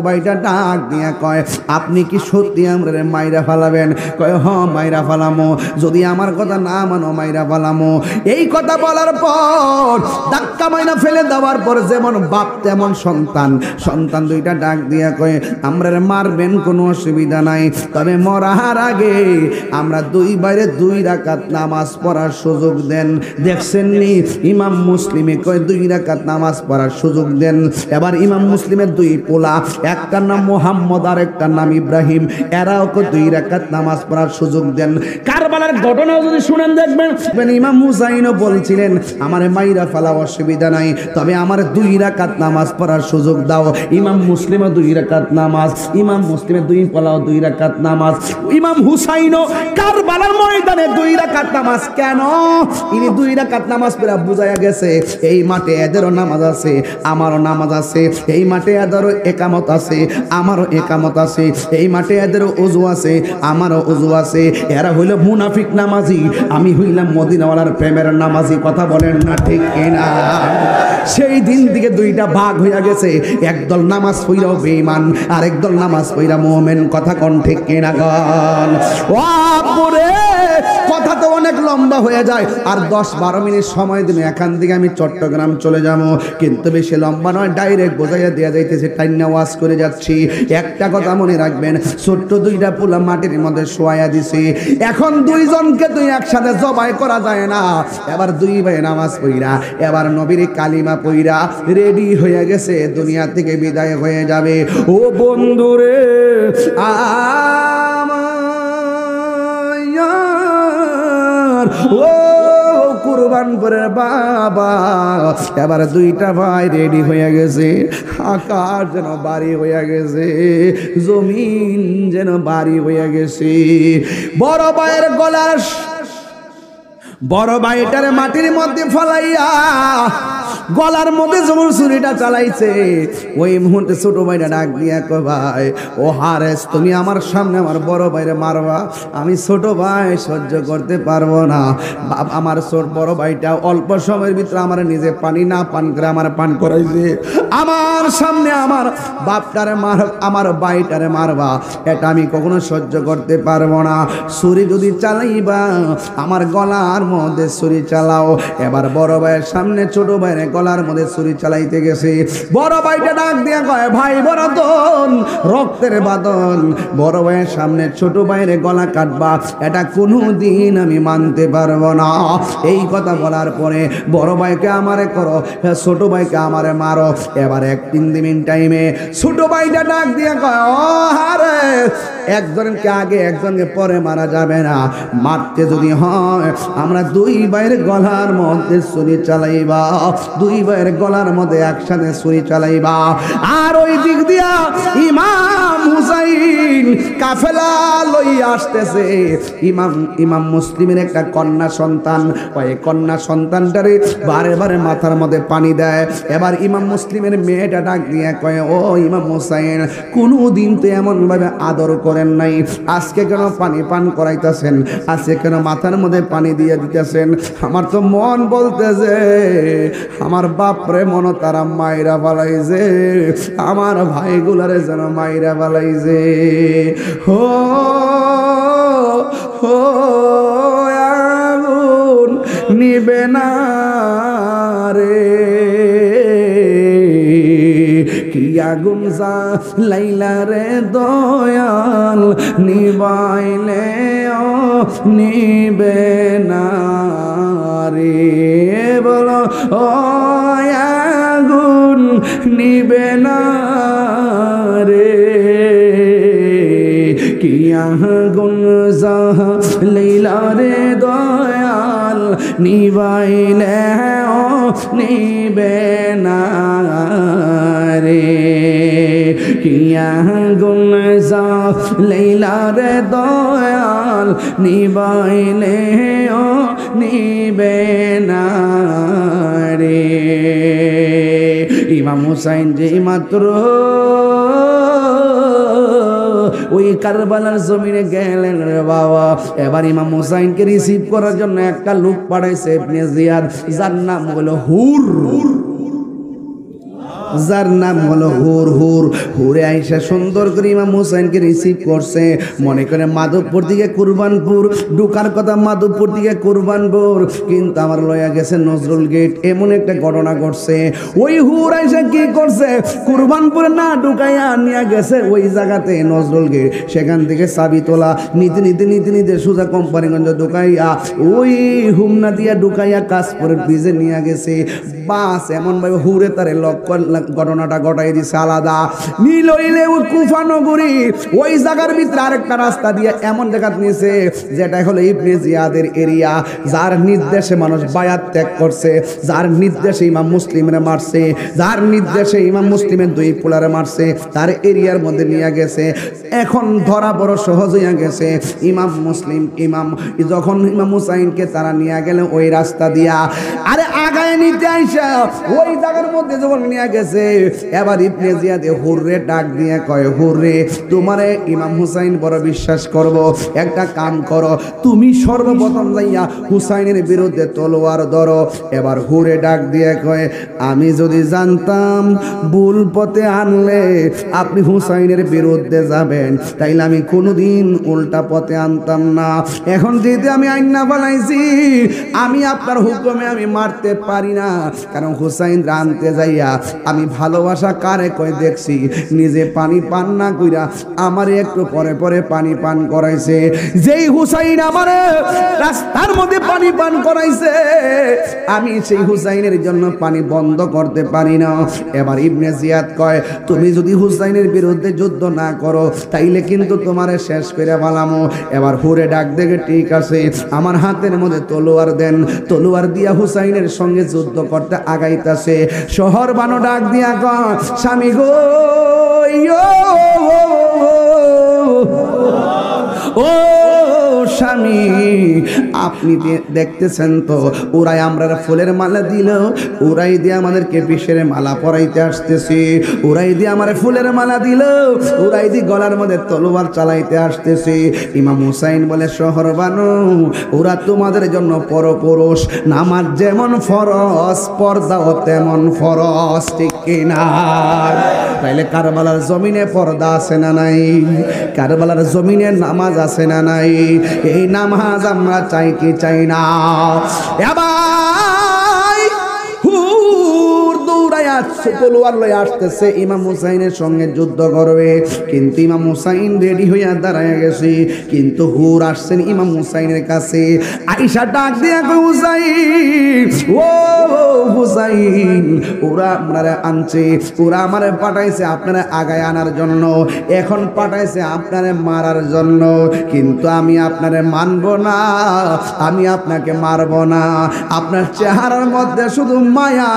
ভাইটা ডাক দিয়া কয় আপনি কি সত্যি আমরা মাইরা ফালাবেন? কয় হ মাইরা ফালামো, যদি আমার কথা না মানো মাইরা ফালামো। এই কথা বলার পর ধাক্কা মাইরা ফেলে দেওয়ার পর যেমন বাপ তেমন সন্তান দুইটা ডাক দিয়া কয় আমরা মারবেন কোনো অসুবিধা নাই, তবে মরার আগে আমরা দুই বাইরে 2 রাকাত নামাজ পড়ার সুযোগ দেন। দেখছেন নি ইমাম মুসলিমে কয় 2 রাকাত নামাজ পড়ার সুযোগ দেন। এবার ইমাম মুসলিমের 2 পোলা, একটার নাম মোহাম্মদ আর একটার নাম ইব্রাহিম, এরাও 2 রাকাত নামাজ পড়ার সুযোগ দেন। কারবালার ঘটনাও যদি শুনেন দেখবেন ইমাম হুসাইনও বলছিলেন আমারে মাইরা ফালা অসুবিধা নাই, তবে আমার 2 রাকাত নামাজ পড়ার সুযোগ দাও। ইমাম মুসলিমও 2 রাকাত নামাজ, ইমাম মুসলিমের 2 পোলাও 2 রাকাত নামাজ, ইমাম হুসাইনও কারবালার ময়দানে 2 রাকাত নামাজ। কেন? ইনি 2 রাকাত নামাজ পড়া বুঝাইয়া গেছে এই মাঠে এদেরও নামাজ আছে, আমারও নামাজ আছে, এই মাঠে এদেরও একামত আছে, আমারও একামত আছে, এই মাঠে এদেরও ওযু আছে, আমারও ওযু আছে। এরা হইল মুনাফিক নামাজি, আমি হইলাম মদিনাওয়ালার প্রেমের নামাজি। কথা বলেন না ঠিক কিনা? সেই দিন থেকে 2টা ভাগ হইয়া গেছে, একদল নামাজ পড়াও বেঈমান আর একদল নামাজ পড়া মুমিন। কথা কোন ঠিক কিনা গন? ওরে কথা তো অনেক লম্বা হয়ে যায়, আর 10-12 মিনিট সময় দিন, এখান থেকে আমি চট্টগ্রাম চলে যাব, কিন্তু বেশি লম্বা নয়, ডাইরেক্ট বোঝাইয়া দেওয়া যাইতেছে, টাইনা ওয়াজ করে যাচ্ছি। একটা কথা মনে রাখবেন, ছোট্ট 2টা পোলা মাটির মধ্যে শোয়াইয়া দিছি, এখন 2 জনকে তুই একসাথে জবাই করা যায় না। এবার 2 ভাই নামাজ পড়া, এবার নবীর কালিমা পড়া রেডি হয়ে গেছে, দুনিয়া থেকে বিদায় হয়ে যাবে। ও বন্ধুরে ও কুরবান করে বাবা, এবার 2টা ভাই রেডি হয়ে গেছে, আকাশ যেন বাড়ি হয়ে গেছে, জমিন যেন বাড়ি হয়ে গেছে। বড় ভাইয়ের গলার বড় ভাইটারে মাটির মধ্যে ফলাইয়া গলার মধ্যে যেমন ছুরিটা চালাইছে, ওই মুহূর্তে ছোট ভাইটা ডাক দিয়া কয় ভাই ও হারেস, তুমি আমার সামনে আমার বড় ভাইরে মারবা, আমি ছোট ভাই সহ্য করতে পারবো না। আমার বড় ভাইটা অল্প সময়ের ভিতরে আমার নিজে পানি না পান করে আমার পান করাইছে, আমার সামনে আমার বাপটারে মার, আমার ভাইটারে মারবা, এটা আমি কখনো সহ্য করতে পারবো না। ছুরি যদি চালাইবা আমার গলার মধ্যে ছুরি চালাও। এবার বড় ভাইয়ের সামনে ছোট ভাইয়ের গলার মধ্যে ছুরি চালাইতে গেছে, বড় ভাইটা ডাক দিয়া কয় ভাই বরাদন, রক্তের বাদন, বড় ভাইয়ের সামনে ছোট ভাইয়ের গলা কাটবা, এটা কোনোদিন আমি মানতে পারবো না। এই কথা বলার পরে বড় ভাইকে আমারে করো, ছোট ভাইকে আমারে মারো। এবার 1-3 দিন টাইমে ছোট ভাইটা ডাক দিয়া কয় ও হারে, একজনকে আগে একজনকে পরে মারা যাবে না, মারতে যদি হয় আমরা 2 ভাইয়ের গলার মধ্যে ছুরি চালাইবা, 2 ভাইয়ের গলার মধ্যে একসাথে ছুরি চালাইবা। আর ওই দিক দিয়া ইমাম হুসাইন কাফেলা লইয়া আসতেছে। ইমাম মুসলিমের একটা কন্যা সন্তান, ওই কন্যা সন্তানটারে বারে বারে মাথার মধ্যে পানি দেয়। এবার ইমাম মুসলিমের মেয়েটা ডাক দিয়ে কয় ও ইমাম হুসাইন, কোনোদিন তো এমন ভাবে আদর করেন নাই, আজকে কেন পানি পান করাইতেছেন, আজকে কেন মাথার মধ্যে পানি দিয়ে দিতেছেন? আমার তো মন বলতেছে আমার বাপরে মনে তারা মাইরা ফালাইছে, আমার ভাইগুলারে যেন মাইরা ফালাইছে। হো হো আগুন নিবে না রে, কি আগুন লাইলা রে দয়াল, নিবাইলে নিবে না রে, বলো ও আগুন নিবে না রে, কি আগুন লাইলা রে দয়াল, নিবাইলে নিবে না রে, কিয়া গুন জ্বালাইলারে দয়াল নিবাইলে ও নিবে না রে। ইমাম হুসাইন যে মাত্র ওই কারবালার জমিনে গেলেন রে বাবা, এবার ইমাম হুসাইনকে রিসিভ করার জন্য একটা লোক পাঠাইছে ইবনে জিয়াদ, যার নাম হলো হুর, যার নাম হলো হুর। হুরে আইসা সুন্দর করে ইমাম হুসাইনকে রিসিভ করছে। মনে করে মাধবপুর দিকে কুরবানপুর ঢুকার কথা, মাধবপুর দিকে কুরবানপুর, কিন্তু আমার লয়া গেছে নজরুল গেট। এমন একটা ঘটনা ঘটছে, ওই হুর আইসা কি করছে, কুরবানপুরে না ঢুকাইয়া নিয়ে গেছে ওই জায়গাতে নজরুল গেট। সেখান থেকে চাবি তোলা নিতে নিতে নিতে নিতে সোজা কোম্পানিগঞ্জ ঢুকাইয়া ওই হুমনা দিয়া ঢুকাইয়া কাশপুরের ব্রিজে নিয়ে গেছে। বাস এমন ভাবে হুরে তারে লক্ষ্য ঘটনাটা ঘটাই দিছে আলাদা। নীল হইলে ওই কুফা নগরী, ওই জায়গার ভিতরে আরেকটা রাস্তা দিয়ে এমন জায়গা নিয়েছে যেটা হলো ইবনে জিয়াদের এরিয়া, যার নির্দেশে মানুষ বায়াত ত্যাগ করছে, যার নির্দেশে ইমাম মুসলিমরে মারছে, যার নির্দেশে ইমাম মুসলিমের দুই পোলারে মারছে, তার এরিয়ার মধ্যে নিয়ে গেছে। এখন ধরা বড় সহজ হইয়া গেছে। ইমাম মুসলিম ইমাম যখন ইমাম হুসাইনকে তারা নিয়ে গেল ওই রাস্তা দিয়া, আরে আগায় নিতে আইসা ওই জায়গার মধ্যে যখন নিয়ে গেছে, এবার ইবনে জিয়াদ হুররে ডাক দিয়ে কয়, হুররে তোমারে ইমাম হুসাইন বড় বিশ্বাস করব, একটা কাম করো, তুমি সর্বপ্রথম যাইয়া হুসাইনের বিরুদ্ধে তলোয়ার ধরো। এবার হুরে ডাক দিয়ে কয়, আমি যদি জানতাম ভুল পথে আনলে আপনি হুসাইনের বিরুদ্ধে যাবেন, তাইলে আমি কোনোদিন উল্টা পথে আনতাম না। এখন যেহেতু আমি আইনা বানাইছি, আমি আপনার হুকুমে আমি মারতে পারি না, কারণ হুসাইন আনতে যাইয়া আমি ভালোবাসা কারে কই দেখছি, নিজে পানি পান না কইরা আমারে একটু পরে পরে পানি পান করাইছে। যেই হুসাইন আমারে রাস্তার মধ্যে পানি পান করাইছে, আমি সেই হুসাইনের জন্য পানি বন্ধ করতে পারি না। এবার ইবনে জিয়াদ কয়, তুমি যদি হুসাইনের বিরুদ্ধে যুদ্ধ না করো তাইলে কিন্তু তোমারে শেষ করে ফেলামো। এবার হুরে ডাক দেখে, ঠিক আছে আমার হাতের মধ্যে তলোয়ার দেন। তলোয়ার দিয়া হুসাইনের সঙ্গে যুদ্ধ করতে আগাইতাছে। শহর বানো ডাক দিয়া কয়, স্বামী গো ও স্বামী, আপনি দেখতেছেন তো ওরাই আমরা ফুলের মালা দিল, ওরাই দিয়ে আমাদেরকে বিষের মালা পরাইতে আসতেছে, ওরাই দিয়ে আমার ফুলের মালা দিল, ওরাই দিয়ে গলার মধ্যে তলোয়ার চালাইতে আসতেছে। ইমাম হুসাইন বলে, শহর বানো ওরা তোমাদের জন্য পরপুরুষ, নামাজ যেমন ফরজ পর্দাও তেমন ফরজ, ঠিক কিনা? তাইলে কারবালার জমিনে পর্দা আছে না নাই? কারবালার জমিনে নামাজ আছে না নাই? এই নামাজ আমরা চাই কি চাই না? তলোয়ার লয়ে আসতেছে, ইমাম হুসাইনের সঙ্গে যুদ্ধ করবে, কিন্তু ইমাম হুসাইন রেডি হইয়া দাঁড়ায় গেছে। কিন্তু হুর আসছেন ইমাম হুসাইনের কাছে। আয়েশা ডাক দিয়া কই, হুসাইন ও হুসাইন, ওরা আপনারা আনছে, ওরা আমারে পাঠাইছে আপনারা আগায় আনার জন্য, এখন পাঠাইছে আপনারে মারার জন্য, কিন্তু আমি আপনারে মানব না, আমি আপনাকে মারব না। আপনার চেহারার মধ্যে শুধু মায়া,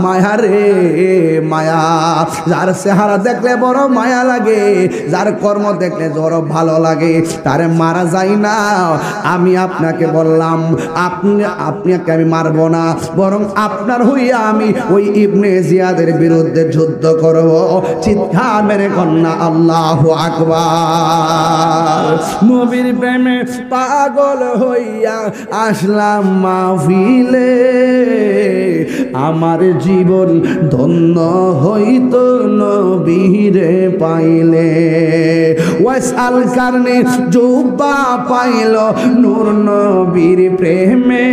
মায়া রে মায়া। যার চেহারা দেখলে বড় মায়া লাগে, যার কর্ম দেখলে বড় ভালো লাগে, তারে মারা যায় না। আমি আপনাকে বললাম, আপনাকে আমি মারব না, বরং আপনার হইয়া আমি ওই ইবনে জিয়াদের বিরুদ্ধে যুদ্ধ করব। চিৎকার মেরে কন্যা আল্লাহু আকবার। নবীর প্রেমে পাগল হইয়া আসলাম মাহফিলে, আমার জীবন ধন্য হইতো নবীরে পাইলে। ওয়াসাল কারণে জুব্বা পাইল নূর নবীর প্রেমে,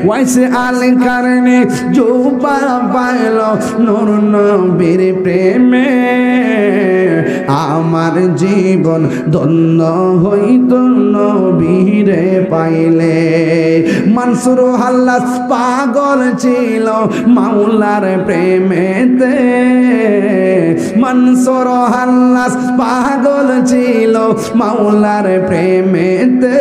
ওয়াসাল কারণে জুব্বা পাইল নূর নবীর প্রেমে, আমার জীবন ধন্য হইতো নবীরে পাইলে। মনসুর হাল্লাস পাগল ছিল মাওলার প্রেমেতে, মনসুর হাল্লাস পাগল ছিল মাওলার প্রেমেতে,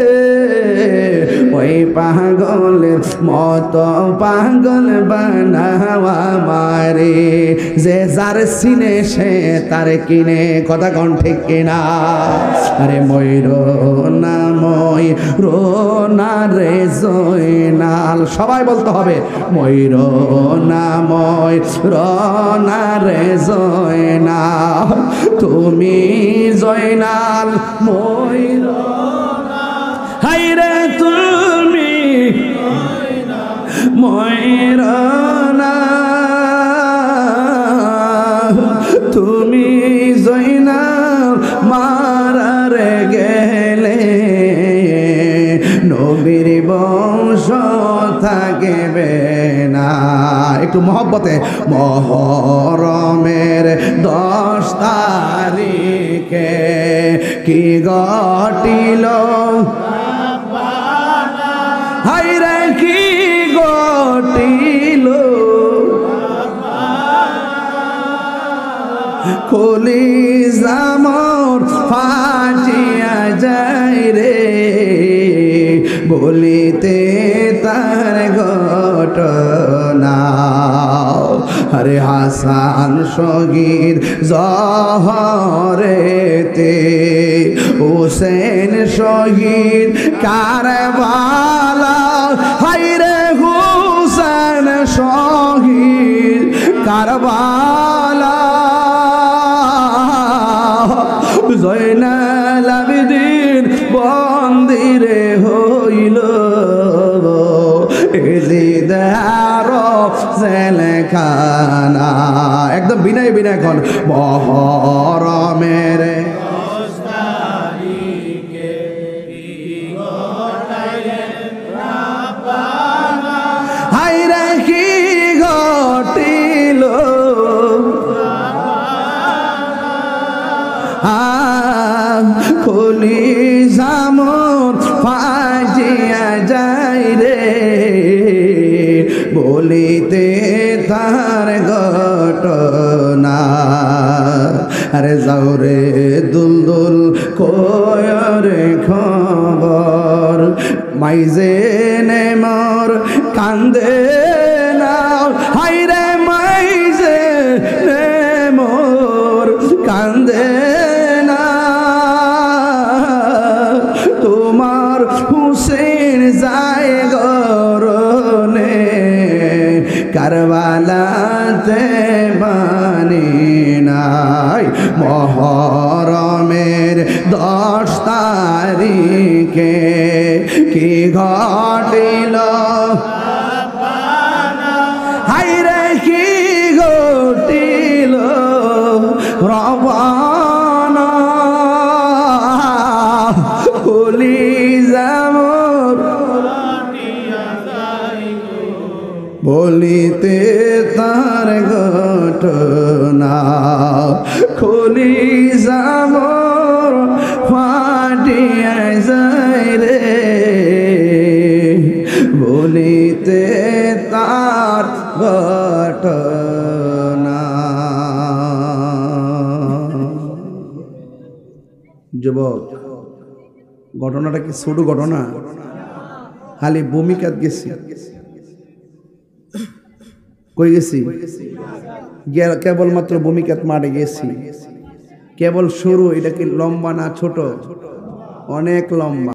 ওই পাগলের মতো পাগল বানাওয়া মারে যে যার সিনে সে তার কিনে কথা কোন ঠিক কিনা আরে ময়ূর না ময়ূর না রে জয়নাল সবাই বলতে হবে ময়ূর না ময়ূর না রে জয়নাল তুমি জয়নাল ময়ূর হাইরে তুমি ময়ূর না তুমি জয়নাল মারারে গেলে নবীর বংশ থাকবে না একটু মহব্বতে মহরমের 10 তারিখে কি ঘটিল হায়রে কি ঘটিল কলিজা মোর ফাটিয়া যায় রে বলিতে তার ঘটনা আরে হাসান শহীদ জহরেতে হুসেন শহীদ কারবালা হায়রে হুসেন শহীদ কারবালা জয়নাল আবেদিন বন্দিরে হইল এজিদার জেলখানা একদম বিনয় বিনয় কোন মহরমের হায়রে কি ঘটিল কলিজা মোর ফাজিয়া যায় রে বলিতে তার ঘটনা আরে যাও রে দুলদুল কয়রে খবর মাইজে নে মোর কান্দে না হায়রে মাইজে নে মোর কান্দে তোমার হুসেন যায় গরনে কারবালাতে বানি নাই মহরমের 10 তারিখে কি ঘটিল হায়রে কি ঘটিল রবানা কলিজা মোর বলিতে তার ঘটনা কলিজা মোর ফাটিয়া যায় রে বলিতে তার ঘটনা যুবক ঘটনাটা কি ছোট ঘটনা খালি ভূমিকাত গেছি কই গেছি কেবলমাত্র ভূমিকাত মাঠে গেছি কেবল শুরু এটা কি লম্বা না ছোট অনেক লম্বা